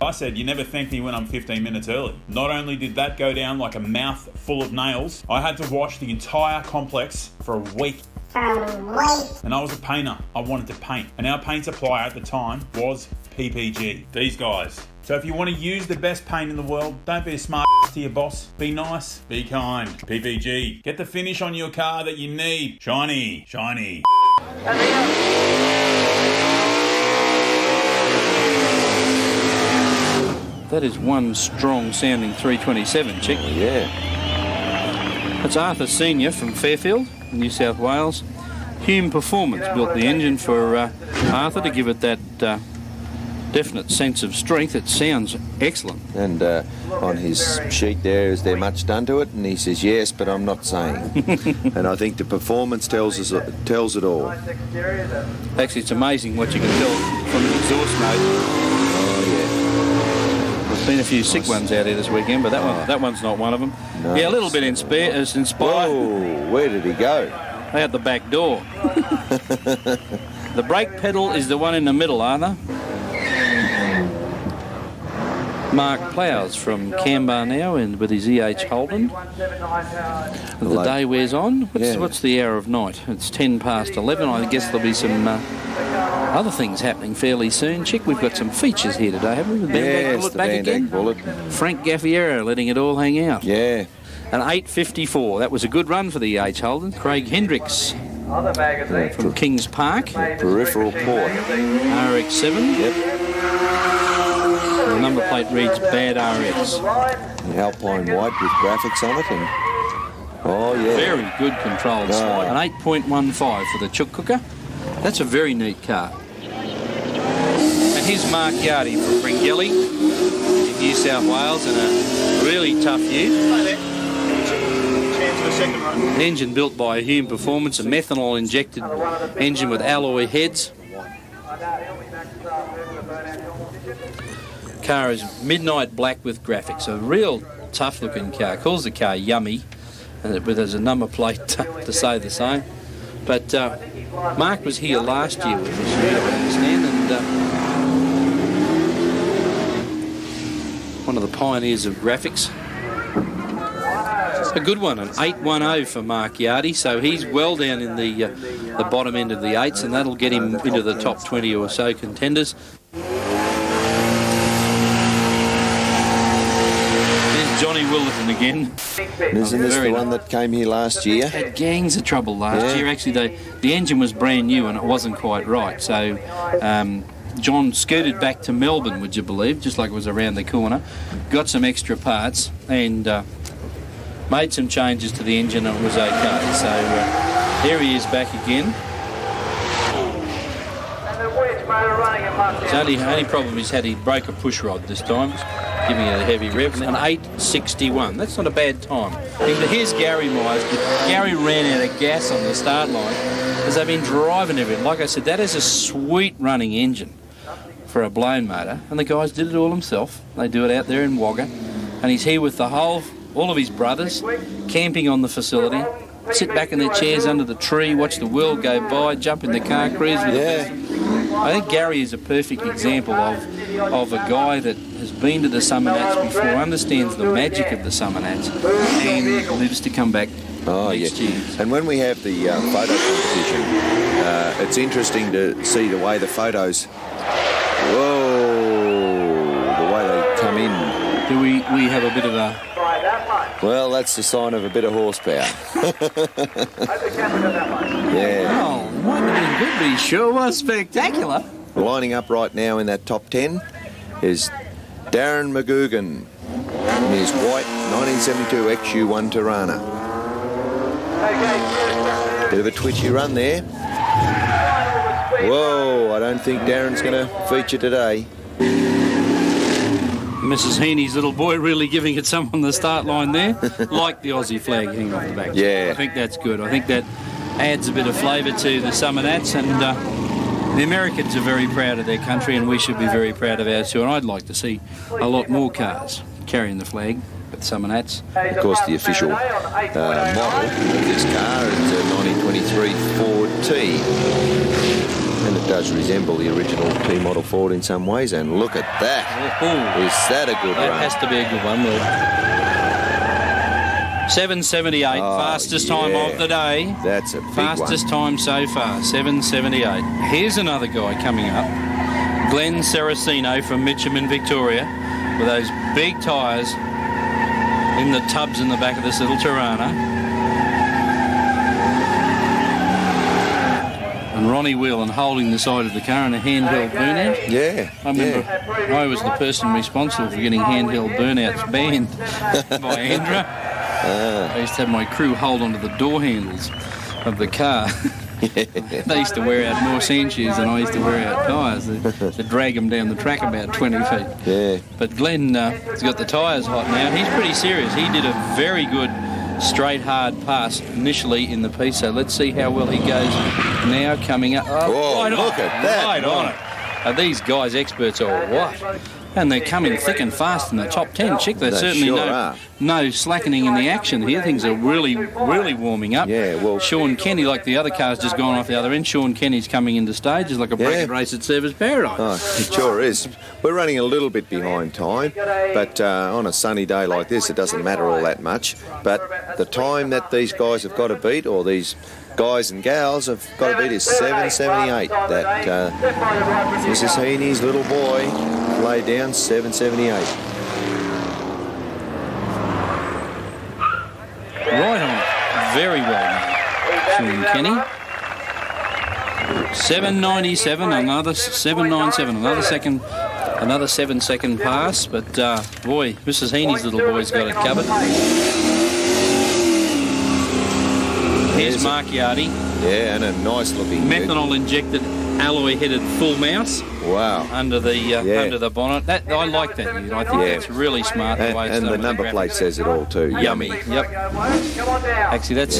I said, "You never thank me when I'm 15 minutes early." Not only did that go down like a mouth full of nails, I had to wash the entire complex for a week. And I was a painter. I wanted to paint. And our paint supplier at the time was PPG. These guys. So if you want to use the best paint in the world, don't be a smart to your boss. Be nice, be kind. PPG. Get the finish on your car that you need. Shiny, shiny. That is one strong sounding 327, chick. Oh, yeah. That's Arthur Senior from Fairfield, New South Wales. Hume Performance built the engine for Arthur to give it that definite sense of strength. It sounds excellent. And on his sheet there, is there much done to it? And he says, yes, but I'm not saying. And I think the performance tells it all. Actually, it's amazing what you can tell from the exhaust note. Oh, yeah. There's been a few sick ones out here this weekend, but that one's not one of them. No. Yeah, a little bit inspired. Whoa, where did he go? Out the back door. The brake pedal is the one in the middle, Arthur. Mark Ploughs from Canberra now, and with his EH Holden. The day wears on. What's the hour of night? It's 10 past 11. I guess there'll be some other things happening fairly soon. Chick, we've got some features here today, haven't we? The Van Bullet. Frank Gaffiero letting it all hang out. Yeah. An 8.54. That was a good run for the EH Holden. Craig Hendricks from Kings Park. Peripheral port. RX-7. Yep. The number plate reads Bad RX. Alpine white with graphics on it, and oh yeah, very good controlled slide. An 8.15 for the Chook Cooker. That's a very neat car. And here's Mark Yardy from Bringelly in New South Wales, in a really tough year. An engine built by Hume Performance, a methanol injected engine with alloy heads. Car is midnight black with graphics. A real tough looking car. Calls the car Yummy, and there's a number plate to say the same. But Mark was here last year with us, I understand, and one of the pioneers of graphics. A good one, an 810 for Mark Yardy, so he's well down in the bottom end of the 8s, and that'll get him into the top 20 or so contenders. Johnny Willerton again. Isn't this the one that came here last year? Had gangs of trouble last year. Actually, the engine was brand new and it wasn't quite right. So John scooted back to Melbourne, would you believe, just like it was around the corner, got some extra parts and made some changes to the engine and it was okay. So here he is back again. The only problem he's had, he broke a push rod this time, giving it a heavy rev. An 8.61. That's not a bad time. Here's Gary Myers. Gary ran out of gas on the start line as they've been driving everything. Like I said, that is a sweet running engine for a blown motor, and the guys did it all himself. They do it out there in Wagga, and he's here with all of his brothers, camping on the facility. Sit back in their chairs under the tree, watch the world go by, jump in the car, cruise with it. I think Gary is a perfect example of a guy that has been to the Summernats before, understands the magic of the Summernats, and lives to come back next year. And when we have the photo competition, it's interesting to see the way the photos, the way they come in. Do we have a bit of a... Well, that's the sign of a bit of horsepower. Yeah. Oh, might have been good, but he sure was spectacular. Lining up right now in that top 10 is Darren McGugan in his white 1972 XU1 Tirana. Bit of a twitchy run there. Whoa, I don't think Darren's going to feature today. Mrs. Heaney's little boy really giving it some on the start line there. Like the Aussie flag hanging off the back. Yeah. I think that's good. I think that adds a bit of flavour to the Summernats, and the Americans are very proud of their country, and we should be very proud of ours too. And I'd like to see a lot more cars carrying the flag at Summernats. Of course, the official model of this car is a 1923 Ford T. And it does resemble the original T model Ford in some ways. And look at that. Is that a good run? That has to be a good one, Will. 7:78, fastest time of the day. That's a big fastest time so far, 7:78. Here's another guy coming up, Glenn Saraceno from Mitcham in Victoria, with those big tyres in the tubs in the back of this little Tirana. And Ronnie Whelan holding the side of the car in a handheld burnout. Yeah. I remember I was the person responsible for getting handheld burnouts banned by Andra. I used to have my crew hold onto the door handles of the car. They used to wear out more sand shoes than I used to wear out tyres. They drag them down the track about 20 feet. Yeah. But Glenn has got the tyres hot now. He's pretty serious. He did a very good straight hard pass initially in the piece, so let's see how well he goes now coming up. Oh, look at that. Right on it. Are these guys experts or what? And they're coming thick and fast in the top 10. Chick, there's certainly no slackening in the action here. Things are really, really warming up. Yeah, well, Sean Kenny, like the other car's just gone off the other end. Sean Kenny's coming into stages like a bracket race at Service Paradise. Oh, it sure is. We're running a little bit behind time, but on a sunny day like this, it doesn't matter all that much. But the time that these guys have got to beat, or these guys and gals have got to beat, is 7:78. That Mrs. Heaney's little boy laid down 7:78. Right on it. Very well done, Sean Kenny. 7:97, another 7:97, another 7-second pass. But boy, Mrs. Heaney's little boy's got it covered. Here's Mark Yardy. Yeah, and a nice looking methanol injected alloy-headed full mouse. Wow. Under the bonnet. That I like that. I think that's really smart. And the number plate says it all too. Yummy. Yep. Actually, that's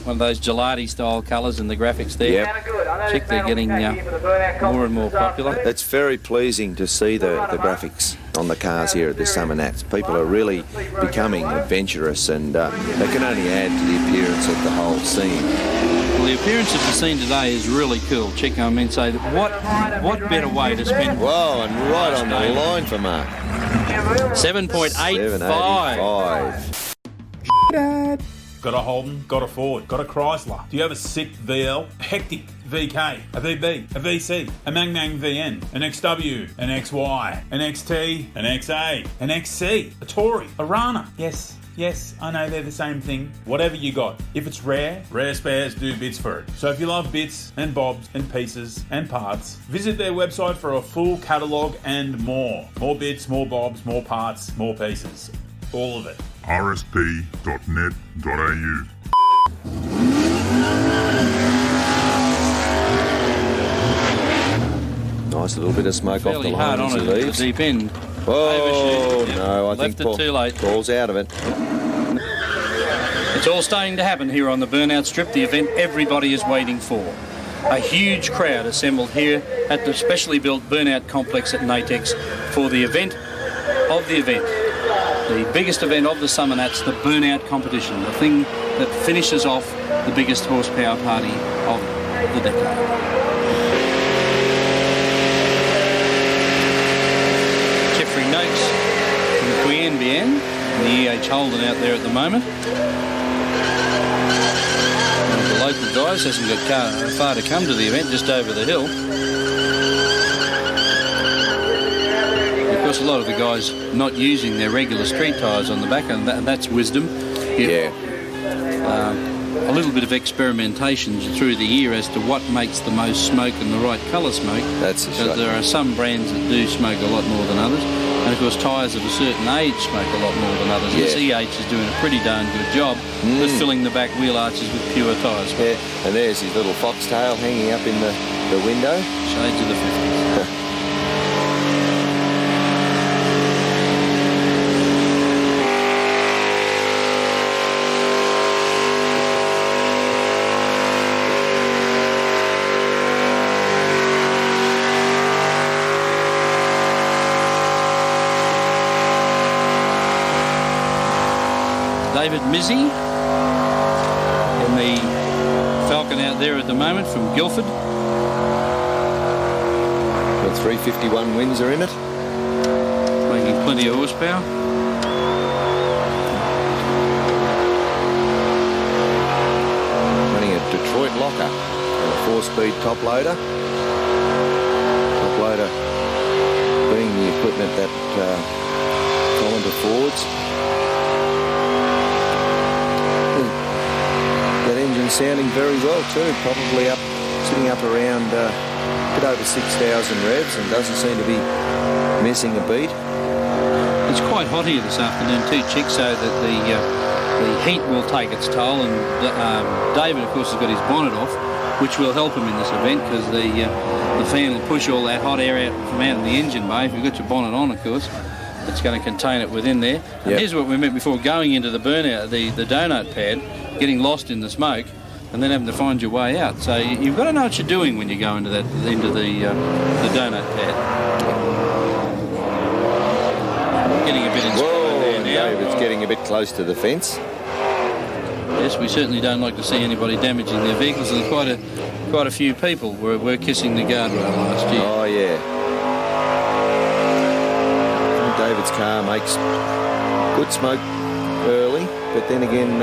one of those gelati-style colours in the graphics there. Yep. Check, they're getting more and more popular. It's very pleasing to see the graphics on the cars here at the Summernats. People are really becoming adventurous, and they can only add to the appearance of the whole scene. Well, the appearance of the scene today is really cool. Check, I mean, say, what better way to spend... Whoa, and right on the line for Mark. 7.85. Dad. Got a Holden, got a Ford, got a Chrysler. Do you have a sick VL, a Hectic, VK, a VB, a VC, a Mang VN, an XW, an XY, an XT, an XA, an XC, a Tory, a Rana? Yes, I know they're the same thing. Whatever you got. If it's rare spares do bits for it. So if you love bits and bobs and pieces and parts, visit their website for a full catalogue and more. More bits, more bobs, more parts, more pieces. All of it. rsp.net.au. Nice little bit of smoke off the line as he leaves. At the deep end. Oh, no, I think too late. Paul's out of it. It's all starting to happen here on the Burnout Strip, the event everybody is waiting for. A huge crowd assembled here at the specially built Burnout complex at Natex for the event of the event. The biggest event of the Summernats, the Burnout competition, the thing that finishes off the biggest horsepower party of the decade. Jeffrey Noakes from Queen Bien, the EH Holden out there at the moment. One of the local guys hasn't got far to come to the event, just over the hill. Of course, a lot of the guys not using their regular street tyres on the back, and that's wisdom. Yeah. A little bit of experimentation through the year as to what makes the most smoke and the right colour smoke. That's a shot. There are some brands that do smoke a lot more than others. And of course, tyres of a certain age smoke a lot more than others. This EH is doing a pretty darn good job of filling the back wheel arches with pure tyres. Yeah, and there's his little foxtail hanging up in the window. Shades of the 50s. David Mizzy in the Falcon out there at the moment from Guildford. The 351 winds are in it. Making plenty of horsepower. Running a Detroit locker and a 4-speed top loader. Top loader being the equipment that Collingwood affords. That engine sounding very well too, probably sitting up around a bit over 6,000 revs and doesn't seem to be missing a beat. It's quite hot here this afternoon too, Chick, so that the heat will take its toll, and David of course has got his bonnet off, which will help him in this event because the fan will push all that hot air out from out in the engine bay. If you've got your bonnet on, of course, it's going to contain it within there. And here's what we meant before, going into the burnout, the donut pad, getting lost in the smoke, and then having to find your way out. So you've got to know what you're doing when you go into the donut pad. Getting a bit inspired there now. David's getting a bit close to the fence. Yes, we certainly don't like to see anybody damaging their vehicles, and quite a few people were kissing the guardrail last year. Oh yeah. David's car makes good smoke early, but then again,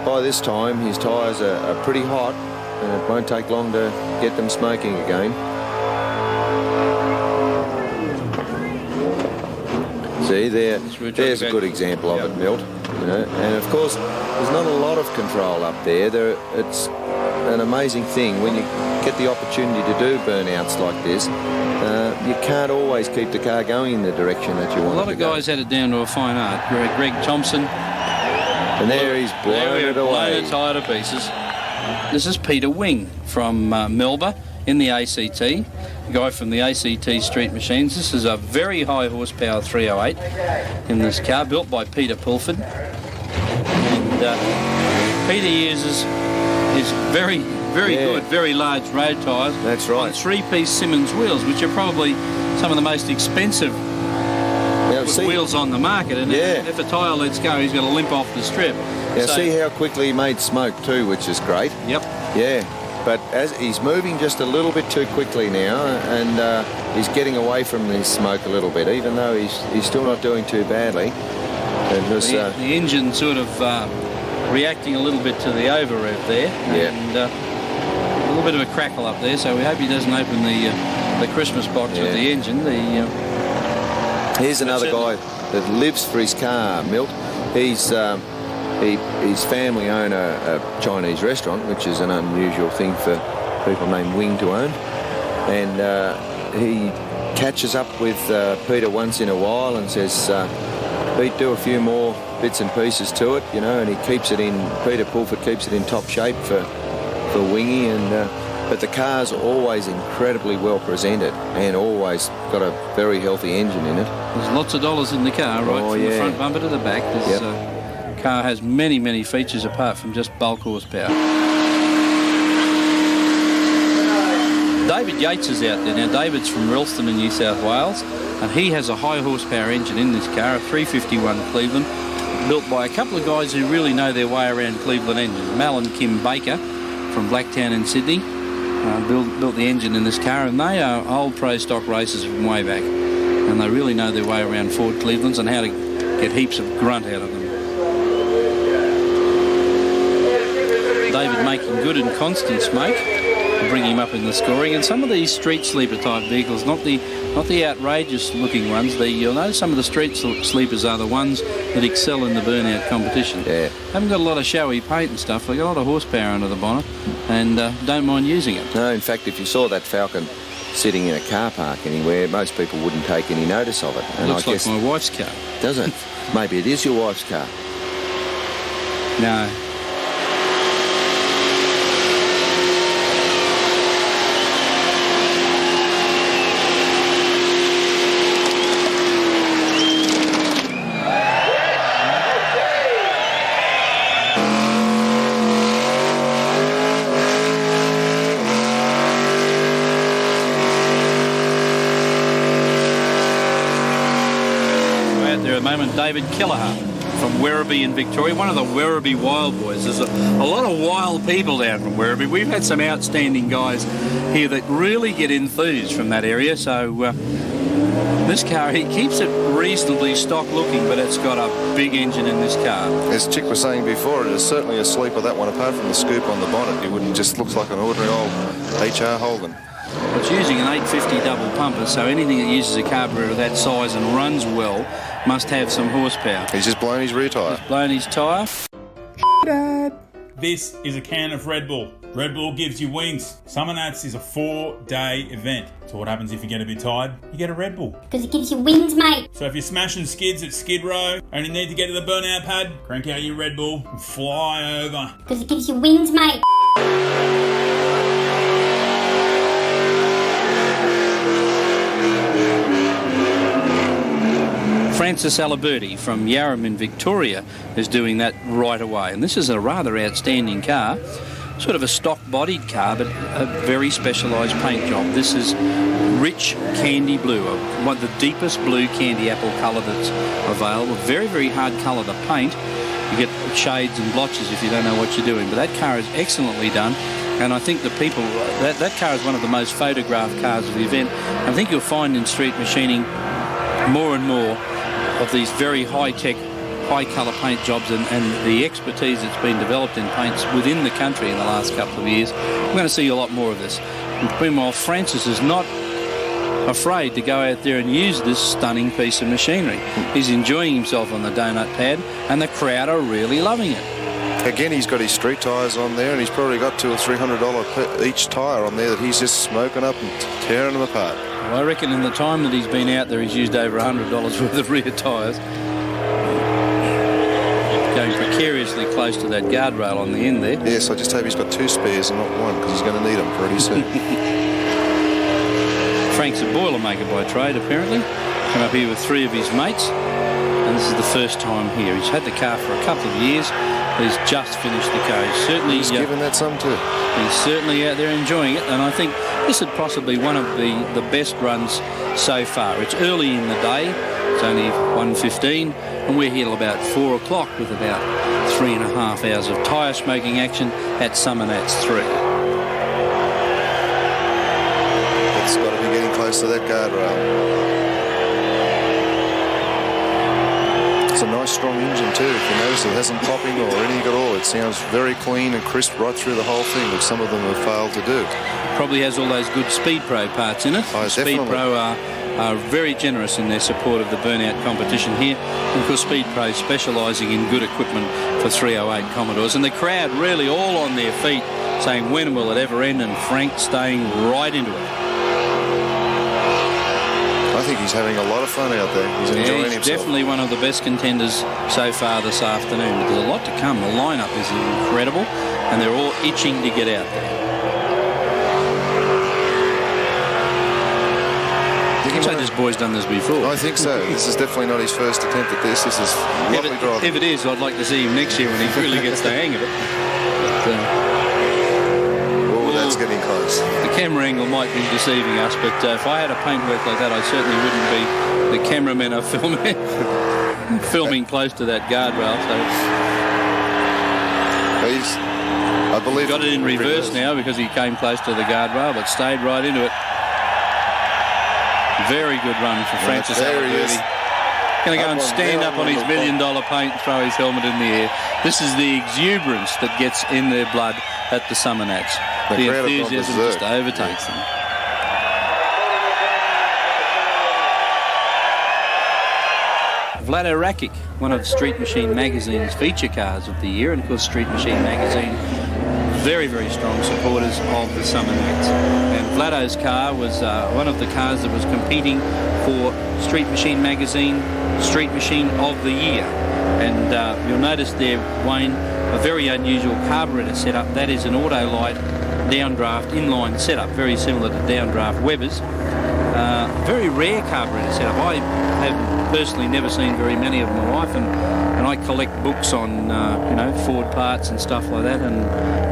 by this time his tyres are pretty hot, and it won't take long to get them smoking again. See, there's a good example of it, Milt. You know, and of course, there's not a lot of control up there. It's an amazing thing when you get the opportunity to do burnouts like this. You can't always keep the car going in the direction that you want. A lot of guys had it down to a fine art. Greg Thompson. And there he's blown it away. Blown a tyre to pieces. This is Peter Wing from Melba in the ACT. A guy from the ACT Street Machines. This is a very high horsepower 308 in this car, built by Peter Pulford. And Peter uses his very good, very large road tyres. That's right. On 3-piece Simmons wheels, which are probably some of the most expensive wheels on the market. And if a tyre lets go, he's got to limp off the strip. Now see how quickly he made smoke too, which is great. Yep. Yeah, but as he's moving just a little bit too quickly now, and he's getting away from the smoke a little bit, even though he's still not doing too badly. The engine sort of reacting a little bit to the over rev there. Yeah. And a little bit of a crackle up there, so we hope he doesn't open the Christmas box with the engine. Here's another guy that lives for his car, Milt. His family own a Chinese restaurant, which is an unusual thing for people named Wing to own. And he catches up with Peter once in a while and says, Pete, do a few more bits and pieces to it, you know, and he keeps it in, Peter Pulford keeps it in top shape for Wingy, and but the car's always incredibly well presented and always got a very healthy engine in it. There's lots of dollars in the car, right from the front bumper to the back. This car has many, many features apart from just bulk horsepower. David Yates is out there. Now, David's from Ralston in New South Wales, and he has a high horsepower engine in this car, a 351 Cleveland, built by a couple of guys who really know their way around Cleveland engines. Mal and Kim Baker from Blacktown in Sydney built the engine in this car, and they are old pro stock racers from way back, and they really know their way around Ford Clevelands and how to get heaps of grunt out of them. David making good and constant smoke to bring him up in the scoring, and some of these street sleeper type vehicles, not the outrageous looking ones, you'll know some of the street sleepers are the ones that excel in the burnout competition. Yeah. Haven't got a lot of showy paint and stuff, they've got a lot of horsepower under the bonnet and don't mind using it. No, in fact, if you saw that Falcon sitting in a car park anywhere, most people wouldn't take any notice of it. And Looks I guess, like my wife's car. does it? Maybe it is your wife's car. No. David Kelleher from Werribee in Victoria, one of the Werribee Wild Boys. There's a lot of wild people down from Werribee. We've had some outstanding guys here that really get enthused from that area. So this car, he keeps it reasonably stock looking, but it's got a big engine in this car. As Chick was saying before, it is certainly a sleeper, that one, apart from the scoop on the bonnet. It wouldn't just looks like an ordinary old HR Holden. It's using an 850 double pumper, so anything that uses a carburetor of that size and runs well must have some horsepower. He's just blown his rear tyre. He's blown his tyre. This is a can of Red Bull. Red Bull gives you wings. Summernats is a 4-day event. So what happens if you get a bit tired? You get a Red Bull. Because it gives you wings, mate. So if you're smashing skids at Skid Row and you need to get to the burnout pad, crank out your Red Bull and fly over. Because it gives you wings, mate. Francis Aliberti from Yarram in Victoria is doing that right away. And this is a rather outstanding car, sort of a stock-bodied car, but a very specialised paint job. This is rich candy blue, one of the deepest blue candy apple colour that's available. Very, very hard colour to paint. You get shades and blotches if you don't know what you're doing. But that car is excellently done. And I think the people, that car is one of the most photographed cars of the event. I think you'll find in street machining more and more of these very high-tech, high-colour paint jobs and the expertise that's been developed in paints within the country in the last couple of years. We're going to see a lot more of this. Meanwhile, Francis is not afraid to go out there and use this stunning piece of machinery. He's enjoying himself on the donut pad, and the crowd are really loving it. Again, he's got his street tyres on there, and he's probably got $200 or $300 each tyre on there that he's just smoking up and tearing them apart. Well, I reckon in the time that he's been out there, he's used over $100 worth of rear tyres. Going precariously close to that guardrail on the end there. Yes, I just hope he's got 2 spares and not 1, because he's going to need them pretty soon. Frank's a Boilermaker by trade, apparently. Come up here with 3 of his mates, and this is the first time here. He's had the car for a couple of years. He's just finished the car. He's given that some too. He's certainly out there enjoying it, and I think this is possibly one of the best runs so far. It's early in the day. It's only 1:15, and we're here till about 4 o'clock with about 3.5 hours of tyre smoking action at Summernats 3. It's got to be getting close to that guardrail. It's a nice strong engine too. If you notice, it hasn't popping or anything at all. It sounds very clean and crisp right through the whole thing, which some of them have failed to do. Probably has all those good Speed Pro parts in it. Oh, Speed Pro are very generous in their support of the Burnout competition here. And of course, Speed Pro specialising in good equipment for 308 Commodores. And the crowd really all on their feet saying, when will it ever end? And Frank staying right into it. I think he's having a lot of fun out there. He's enjoying himself. Definitely one of the best contenders so far this afternoon. But there's a lot to come. The lineup is incredible, and they're all itching to get out there. Looks like this boy's done this before. I think so. This is definitely not his first attempt at this. This is lovely driving. If it is, I'd like to see him next year when he really gets the hang of it. Oh, that's getting close. The camera angle might be deceiving us, but if I had a paintwork like that, I certainly wouldn't be. The cameramen are filming close to that guardrail. So I believe got it in reverse now because he came close to the guardrail, but stayed right into it. Very good run for Francis Aliberti. Going to go and stand up on his $1 million paint and throw his helmet in the air. This is the exuberance that gets in their blood at the Summernats. The enthusiasm just overtakes them. Vlado Rakic, one of Street Machine Magazine's feature cars of the year, and of course Street Machine Magazine, very, very strong supporters of the Summernats. And Vlado's car was one of the cars that was competing for Street Machine Magazine Street Machine of the Year. And you'll notice there, Wayne, a very unusual carburetor setup. That is an Autolite downdraft inline setup, very similar to downdraft Weber's. Very rare carburetor setup. I have personally never seen very many of them in my life, and I collect books on Ford parts and stuff like that, and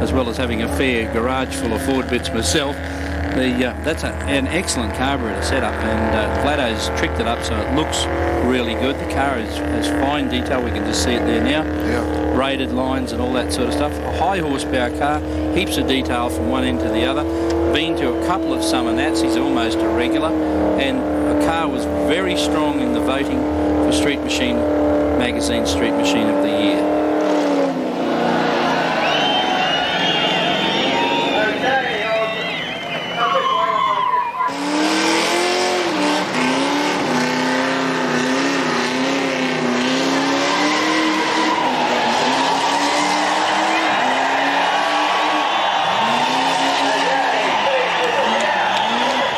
as well as having a fair garage full of Ford bits myself. That's an excellent carburetor setup, and Vlado's tricked it up so it looks really good. The car has fine detail. We can just see it there now. Yeah. Braided lines and all that sort of stuff. A high horsepower car, heaps of detail from one end to the other. Been to a couple of Summernats, he's almost a regular, and the car was very strong in the voting for Street Machine Magazine Street Machine of the Year.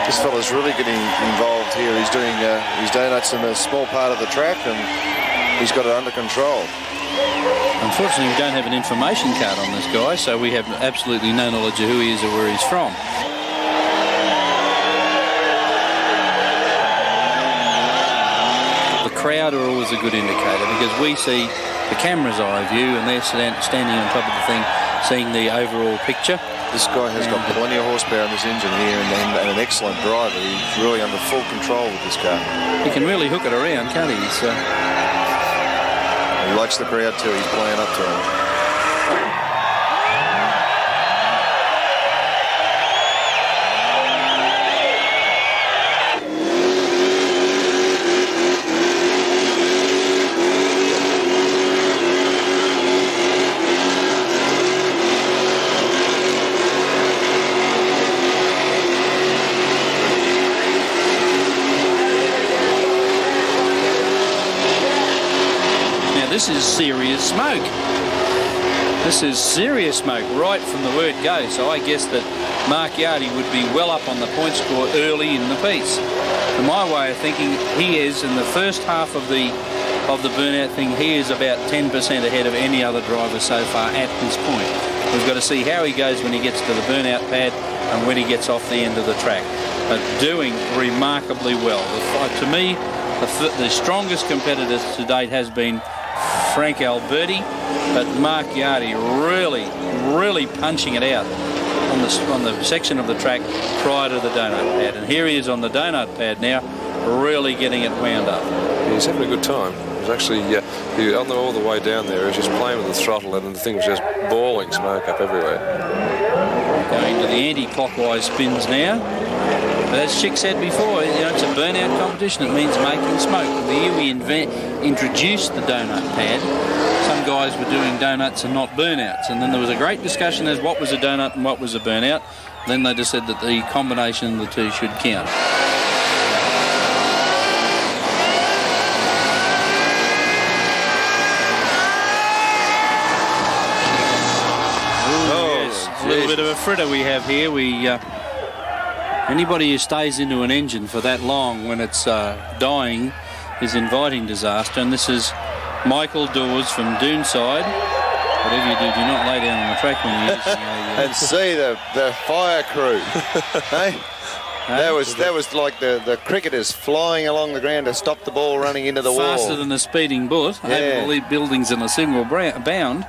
This fella's really getting involved here. He's doing his donuts in a small part of the track, and he's got it under control. Unfortunately, we don't have an information card on this guy, so we have absolutely no knowledge of who he is or where he's from. The crowd are always a good indicator, because we see the camera's eye view, and they're standing on top of the thing, seeing the overall picture. This guy has got plenty of horsepower in this engine here, and an excellent driver. He's really under full control with this car. He can really hook it around, can't he? He likes the crowd too. He's playing up to him. This is serious smoke. This is serious smoke right from the word go. So I guess that Mark Yardy would be well up on the point score early in the piece. To my way of thinking, he is in the first half of the Burnout thing. He is about 10% ahead of any other driver so far at this point. We've got to see how he goes when he gets to the Burnout pad and when he gets off the end of the track. But doing remarkably well. To me, the strongest competitor to date has been Frank Alberti, but Mark Yardy really punching it out on the section of the track prior to the donut pad. And here he is on the donut pad now, really getting it wound up. He's having a good time. He's actually all the way down there. He's just playing with the throttle, and the thing was just bawling smoke up everywhere. Going to the anti-clockwise spins now. But as Chick said before, it's a burnout competition. It means making smoke. The year we introduced the donut pad, some guys were doing donuts and not burnouts. And then there was a great discussion as what was a donut and what was a burnout. Then they just said that the combination of the two should count. A little bit of a fritter we have here. Anybody who stays into an engine for that long when it's dying is inviting disaster. And this is Michael Dawes from Doonside. Whatever you do not lay down on the track when you're using and see the fire crew. Hey? That was like the cricketers flying along the ground to stop the ball running into the wall. Faster than a speeding bullet over all these buildings in a single bound.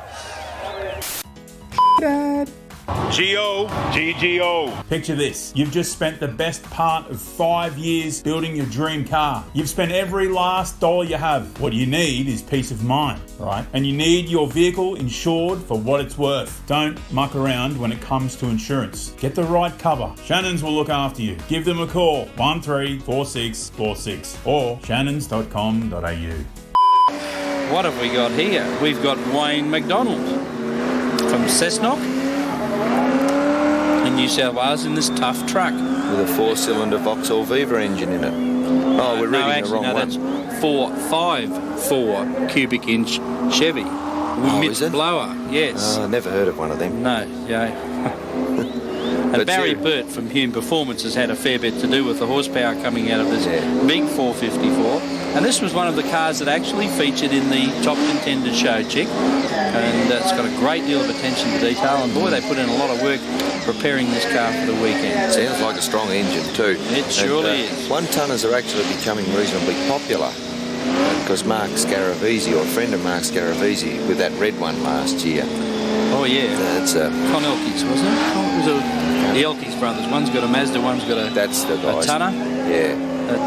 Dad. GGO. Picture this. You've just spent the best part of 5 years building your dream car. You've spent every last dollar you have. What you need is peace of mind, right? And you need your vehicle insured for what it's worth. Don't muck around when it comes to insurance. Get the right cover. Shannons will look after you. Give them a call. 134646 or shannons.com.au. What have we got here? We've got Wayne McDonald from Cessnock in New South Wales in this tough truck. With a 4-cylinder Vauxhall Viva engine in it. Oh, we're reading the wrong one. That's 454 cubic inch Chevy. is it? Blower, yes. I never heard of one of them. No, yeah. And Barry Burt from Hume Performance has had a fair bit to do with the horsepower coming out of this big 454. And this was one of the cars that actually featured in the Top Contenders show, Chick. And it's got a great deal of attention to detail. And boy, they put in a lot of work preparing this car for the weekend. Sounds like a strong engine too. It surely is. One-tonners are actually becoming reasonably popular. Because Mark Scaravisi, or a friend of Mark Scaravisi, with that red one last year. Oh, yeah. That's Con Elkies, wasn't it? Oh, it was the Elkies brothers. One's got a Mazda, one's got a, that's the guys. A tonner. Yeah.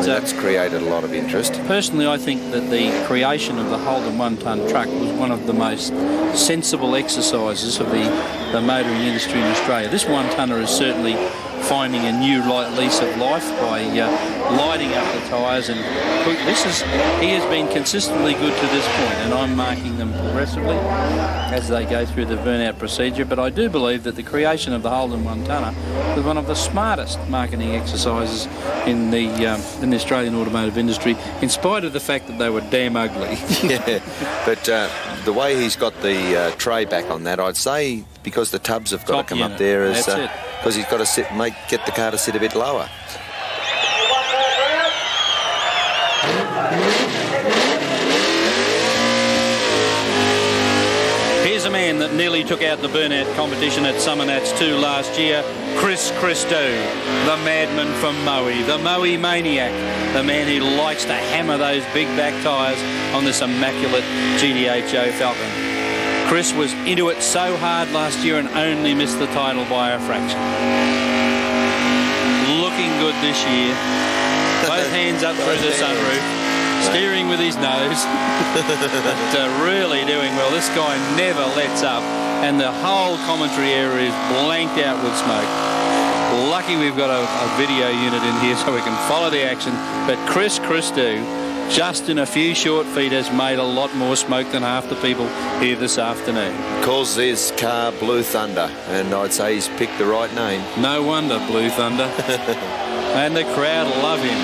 That's created a lot of interest. Personally, I think that the creation of the Holden one-ton truck was one of the most sensible exercises of the motoring industry in Australia. This one-tonner is certainly finding a new lease of life by lighting up the tyres, and he has been consistently good to this point, and I'm marking them progressively as they go through the burnout procedure. But I do believe that the creation of the Holden one-tonner was one of the smartest marketing exercises in the Australian automotive industry, in spite of the fact that they were damn ugly. Yeah, but the way he's got the tray back on that, I'd say because the tubs have got to come up there, is because he's got to get the car to sit a bit lower. Here's a man that nearly took out the burnout competition at Summernats 2 last year, Chris Christou, the madman from Moe, the Moe maniac, the man who likes to hammer those big back tyres on this immaculate GTHO Falcon. Chris was into it so hard last year and only missed the title by a fraction. Looking good this year. Both hands up through the sunroof. Steering with his nose. But really doing well. This guy never lets up. And the whole commentary area is blanked out with smoke. Lucky we've got a video unit in here so we can follow the action. But Chris Christou, just in a few short feet, has made a lot more smoke than half the people here this afternoon. Calls his car Blue Thunder, and I'd say he's picked the right name. No wonder, Blue Thunder. And the crowd love him.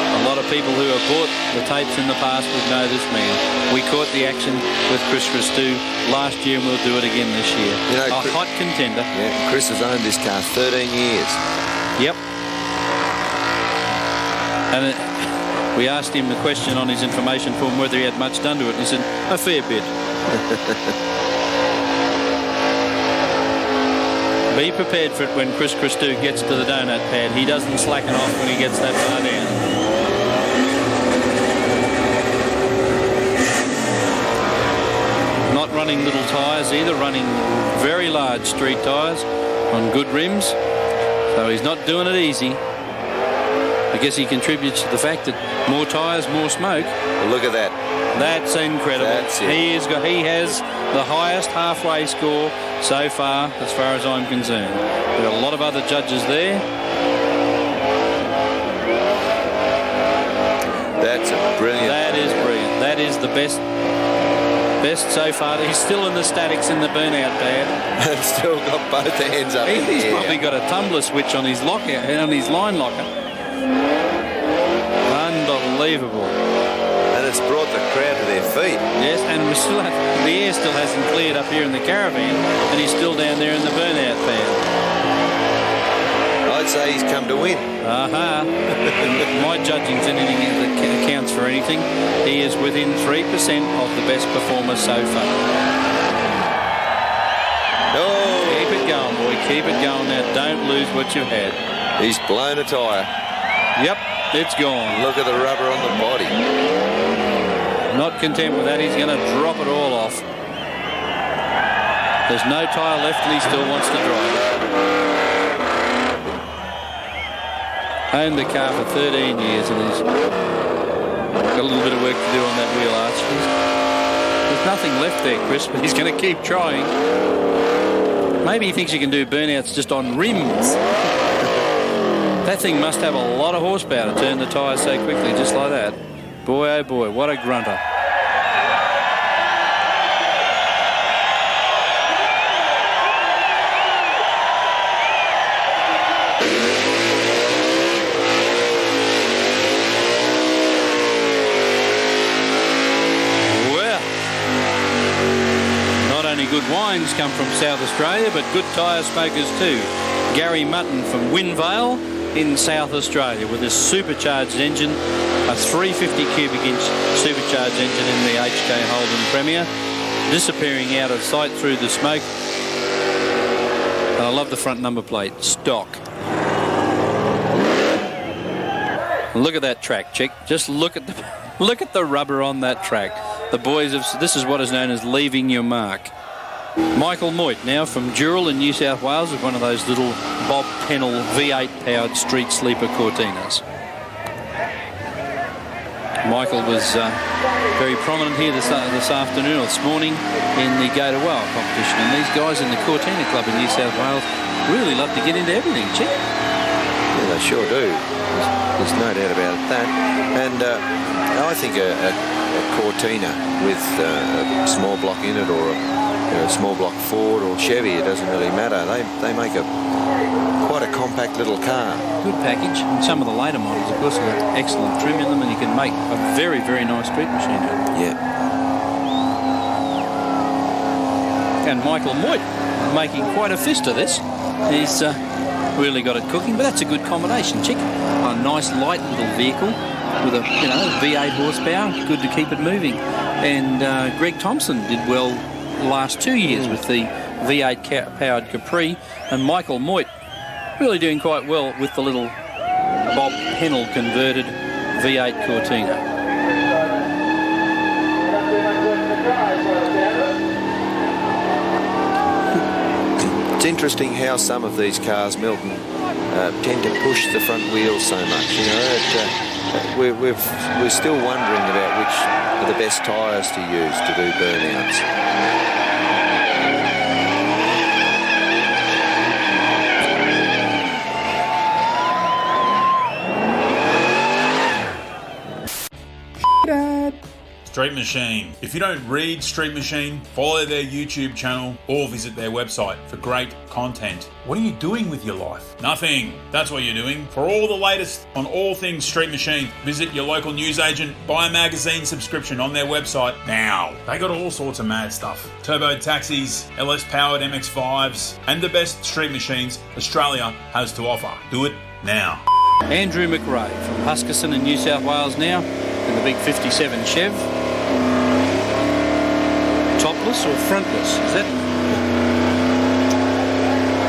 A lot of people who have bought the tapes in the past would know this man. We caught the action with Chris Christou last year, and we'll do it again this year. You know, a hot contender. Yeah, Chris has owned this car 13 years. Yep. And we asked him the question on his information form whether he had much done to it, and he said, a fair bit. Be prepared for it when Chris Christou gets to the donut pad. He doesn't slacken off when he gets that far down. Not running little tyres either, running very large street tyres on good rims. So he's not doing it easy. I guess he contributes to the fact that more tyres, more smoke. Well, look at that. That's incredible. That's it. He has the highest halfway score so far, as far as I'm concerned. There are a lot of other judges there. That's a brilliant. That is brilliant. That is the best so far. He's still in the statics in the burnout pad. Still got both hands up. He's probably got a tumbler switch on his locker, on his line locker. Unbelievable. And it's brought the crowd to their feet. Yes, and we still have, the air still hasn't cleared up here in the caravan, and he's still down there in the burnout pad. I'd say he's come to win. My judging's anything that counts for anything. He is within 3% of the best performer so far. Oh. Keep it going, boy. Keep it going now. Don't lose what you've had. He's blown a tyre. Yep, it's gone. Look at the rubber on the body. Not content with that, he's going to drop it all off. There's no tyre left and he still wants to drive it. Owned the car for 13 years and he's got a little bit of work to do on that wheel arch. There's nothing left there, Chris, but he's going to keep trying. Maybe he thinks you can do burnouts just on rims. That thing must have a lot of horsepower to turn the tyres so quickly, just like that. Boy, oh boy, what a grunter. good wines come from South Australia, but good tyre smokers too. Gary Mutton from Winvale in South Australia with a supercharged engine, a 350 cubic inch supercharged engine in the HK Holden Premier, disappearing out of sight through the smoke. And I love the front number plate, stock. Look at that track, chick. Just look at the rubber on that track. The boys have. This is what is known as leaving your mark. Michael Moyt now from Dural in New South Wales with one of those little Bob Pennell V8 powered street sleeper Cortinas. Michael was very prominent here this afternoon or this morning in the Go to Wow competition, and these guys in the Cortina Club in New South Wales really love to get into everything, chick. Yeah, they sure do. There's no doubt about that. And I think a Cortina with a small block in it, or a small block Ford or Chevy, it doesn't really matter. They make quite a compact little car. Good package. And some of the later models, of course, have got excellent trim in them, and you can make a very, very nice street machine out of it. Yeah. And Michael Moyt making quite a fist of this. He's really got it cooking, but that's a good combination, chick. A nice light little vehicle with a V8 horsepower, good to keep it moving. And Greg Thompson did well the last 2 years with the V8 powered Capri, and Michael Moyt really doing quite well with the little Bob Pennell converted V8 Cortina. It's interesting how some of these cars, Milton, tend to push the front wheels so much. We're still wondering about which are the best tyres to use to do burnouts. Street Machine. If you don't read Street Machine, follow their YouTube channel or visit their website for great content. What are you doing with your life? Nothing. That's what you're doing. For all the latest on all things Street Machine, visit your local newsagent, buy a magazine subscription on their website now. They got all sorts of mad stuff. Turbo taxis, LS powered MX-5s, and the best street machines Australia has to offer. Do it now. Andrew McRae from Huskisson in New South Wales now in the big 57 Chev. Topless or frontless? Is that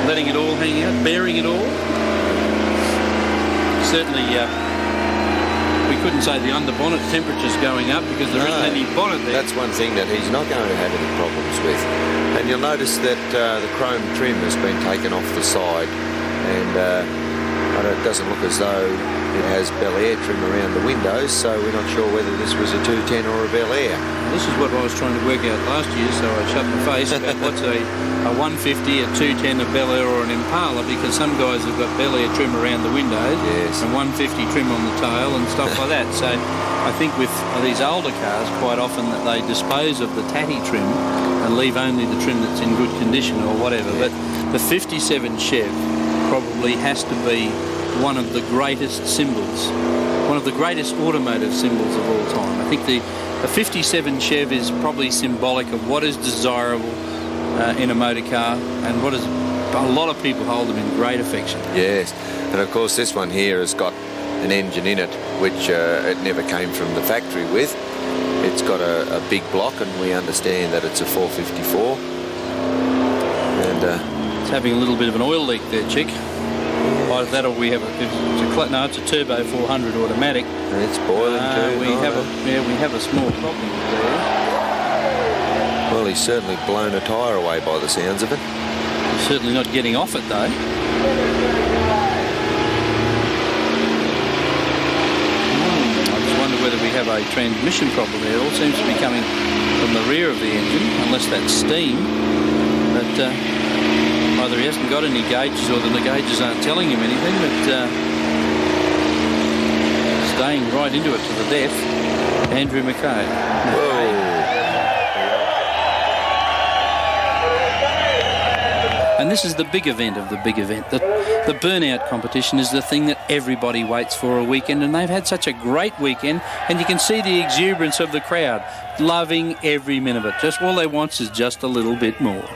letting it all hang out, bearing it all? Certainly, we couldn't say the underbonnet temperature's going up because there isn't any bonnet there. That's one thing that he's not going to have any problems with. And you'll notice that the chrome trim has been taken off the side, and it doesn't look as though it has Bel Air trim around the windows, so we're not sure whether this was a 210 or a Bel Air. This is what I was trying to work out last year, so I shut my face about what's a 150, a 210, a Bel Air or an Impala, because some guys have got Bel Air trim around the windows, yes, and 150 trim on the tail and stuff like that. So I think with these older cars, quite often that they dispose of the tatty trim and leave only the trim that's in good condition or whatever. But the 57 Chev probably has to be one of the greatest symbols, one of the greatest automotive symbols of all time. I think the 57 Chev is probably symbolic of what is desirable in a motor car, and what is a lot of people hold them in great affection. Yes, and of course this one here has got an engine in it which it never came from the factory with. It's got a big block, and we understand that it's a 454. And it's having a little bit of an oil leak there, chick. Either that or we have it's a turbo 400 automatic. And it's boiling too. We have a small problem there. Well, he's certainly blown a tyre away by the sounds of it. He's certainly not getting off it though. I just wonder whether we have a transmission problem there. It all seems to be coming from the rear of the engine, unless that's steam. But either he hasn't got any gauges or the gauges aren't telling him anything, but staying right into it to the death. Andrew McKay. And this is the big event of the big event. The Burnout competition is the thing that everybody waits for a weekend, and they've had such a great weekend, and you can see the exuberance of the crowd, loving every minute of it. Just all they want is just a little bit more.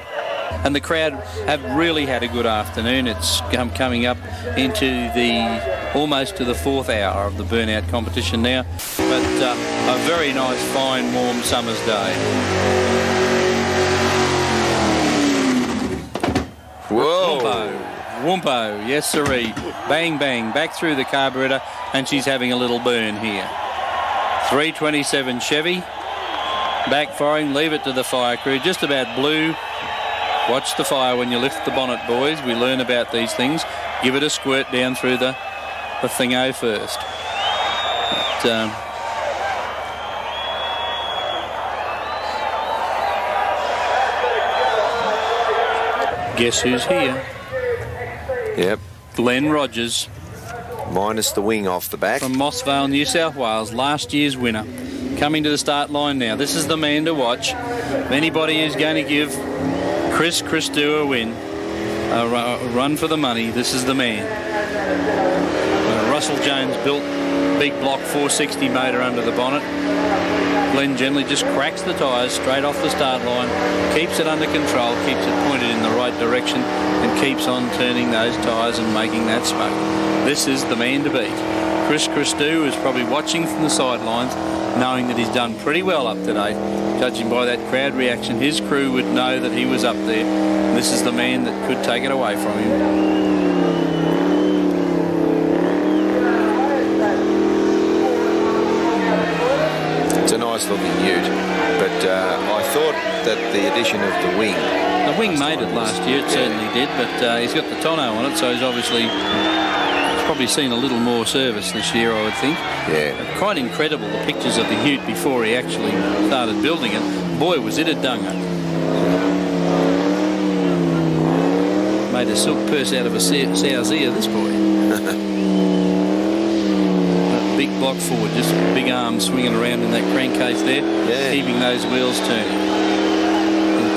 And the crowd have really had a good afternoon. It's coming up into almost to the 4th hour of the Burnout competition now, but a very nice, fine, warm summer's day. Whoa! Whoompo, yes sirree. Bang, bang, back through the carburetor, and she's having a little burn here. 327 Chevy, backfiring, leave it to the fire crew, just about blew. Watch the fire when you lift the bonnet, boys. We learn about these things. Give it a squirt down through the thingo first. But, guess who's here? Yep. Glenn Rogers. Minus the wing off the back. From Mossvale, New South Wales, last year's winner. Coming to the start line now. This is the man to watch. If anybody is going to give Chris Christou a win, a run for the money, this is the man. Russell Jones built big block 460 motor under the bonnet. Glenn generally just cracks the tyres straight off the start line, keeps it under control, keeps it pointed in the right direction, and keeps on turning those tyres and making that smoke. This is the man to beat. Chris Christou is probably watching from the sidelines, knowing that he's done pretty well up to date. Judging by that crowd reaction, his crew would know that he was up there. This is the man that could take it away from him. It's a nice looking ute, but I thought that the addition of the wing... The wing made it last year, it certainly did, but he's got the tonneau on it, so he's obviously... probably seen a little more service this year, I would think. Yeah. Quite incredible, the pictures of the ute before he actually started building it. Boy, was it a dungo. Made a silk purse out of a sow's ear, this boy. Big block forward, just big arms swinging around in that crankcase there, keeping those wheels turning.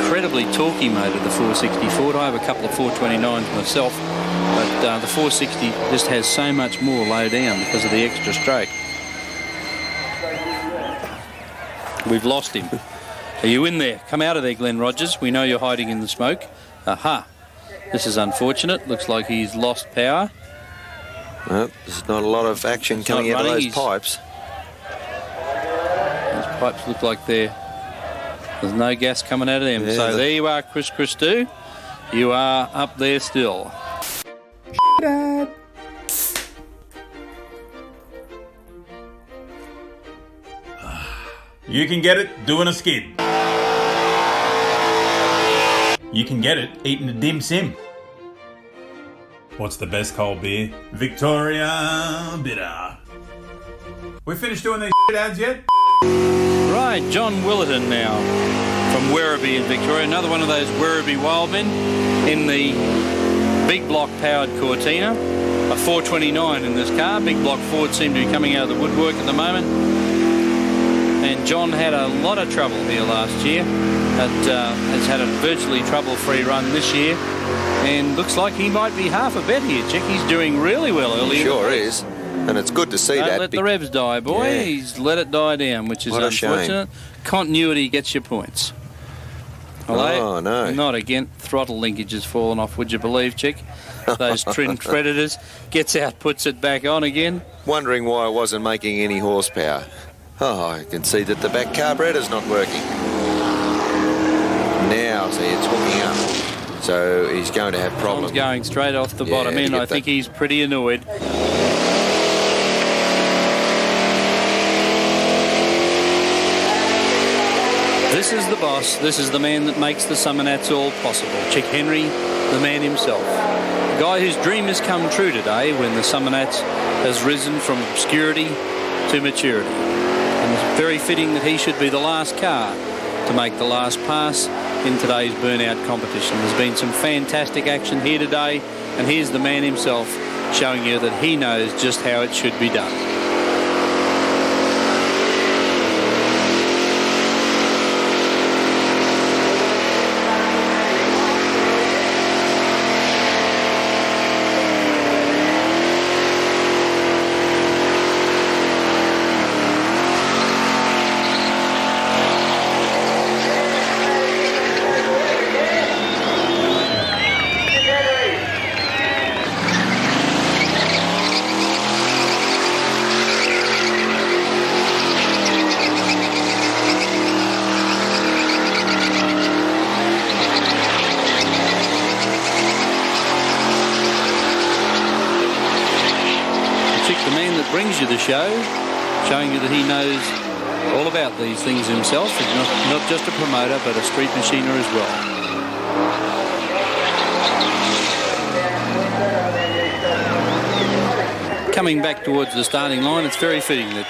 Incredibly torquey motor, the 460 Ford. I have a couple of 429s myself. But the 460 just has so much more low down because of the extra stroke. We've lost him. Are you in there? Come out of there, Glenn Rogers. We know you're hiding in the smoke. Aha. This is unfortunate. Looks like he's lost power. Well, there's not a lot of action coming out of those pipes. Those pipes look like there's no gas coming out of them. So there you are, Chris Christou. You are up there still. Dad. You can get it doing a skid. You can get it eating a dim sim. What's the best cold beer? Victoria Bitter. We finished doing these ads yet? Right, John Willerton now from Werribee in Victoria. Another one of those Werribee Wildmen in the big block powered Cortina. A 429 in this car. Big block Ford seem to be coming out of the woodwork at the moment. And John had a lot of trouble here last year. Has had a virtually trouble-free run this year. And looks like he might be half a bet here, Chick. He's doing really well early. He sure is. And it's good to see that. Don't let the revs die, boy. Yeah. He's let it die down, which is unfortunate. Continuity gets you points. Oh, no. Not again. Throttle linkage has fallen off, would you believe, Chick? Those trimmed predators. Gets out, puts it back on again. Wondering why it wasn't making any horsepower. Oh, I can see that the back carburetor's not working. Now, see, it's hooking up. So he's going to have problems. John's going straight off the bottom end. I think he's pretty annoyed. This is the boss. This is the man that makes the Summernats all possible. Chick Henry, the man himself. A guy whose dream has come true today when the Summernats has risen from obscurity to maturity. And it's very fitting that he should be the last car to make the last pass in today's Burnout competition. There's been some fantastic action here today, and here's the man himself showing you that he knows just how it should be done. the show, showing you that he knows all about these things himself. He's not just a promoter, but a street machiner as well. Coming back towards the starting line, it's very fitting that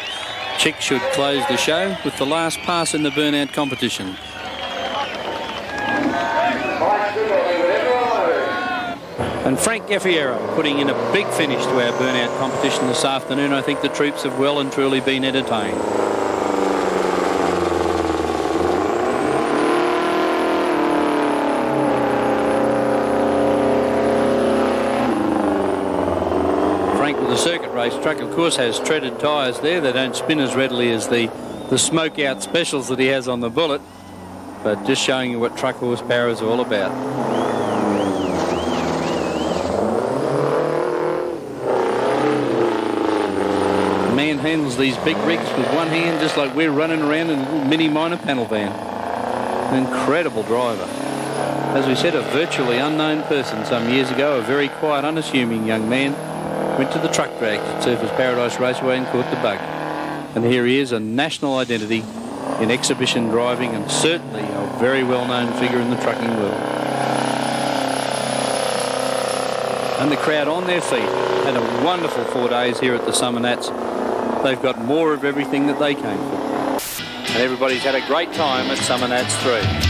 Chick should close the show with the last pass in the Burnout competition. And Frank Gaffiero putting in a big finish to our Burnout competition this afternoon. I think the troops have well and truly been entertained. The circuit race truck, of course, has treaded tyres there. They don't spin as readily as the smoke out specials that he has on the Bullet, but just showing you what truck horsepower is all about. The man handles these big rigs with one hand, just like we're running around in a little mini minor panel van. An incredible driver. As we said, a virtually unknown person some years ago, a very quiet, unassuming young man. Went to the truck drag at Surfers Paradise Raceway and caught the bug. And here he is, a national identity in exhibition driving and certainly a very well-known figure in the trucking world. And the crowd on their feet had a wonderful 4 days here at the Summernats. They've got more of everything that they came for. And everybody's had a great time at Summernats 3.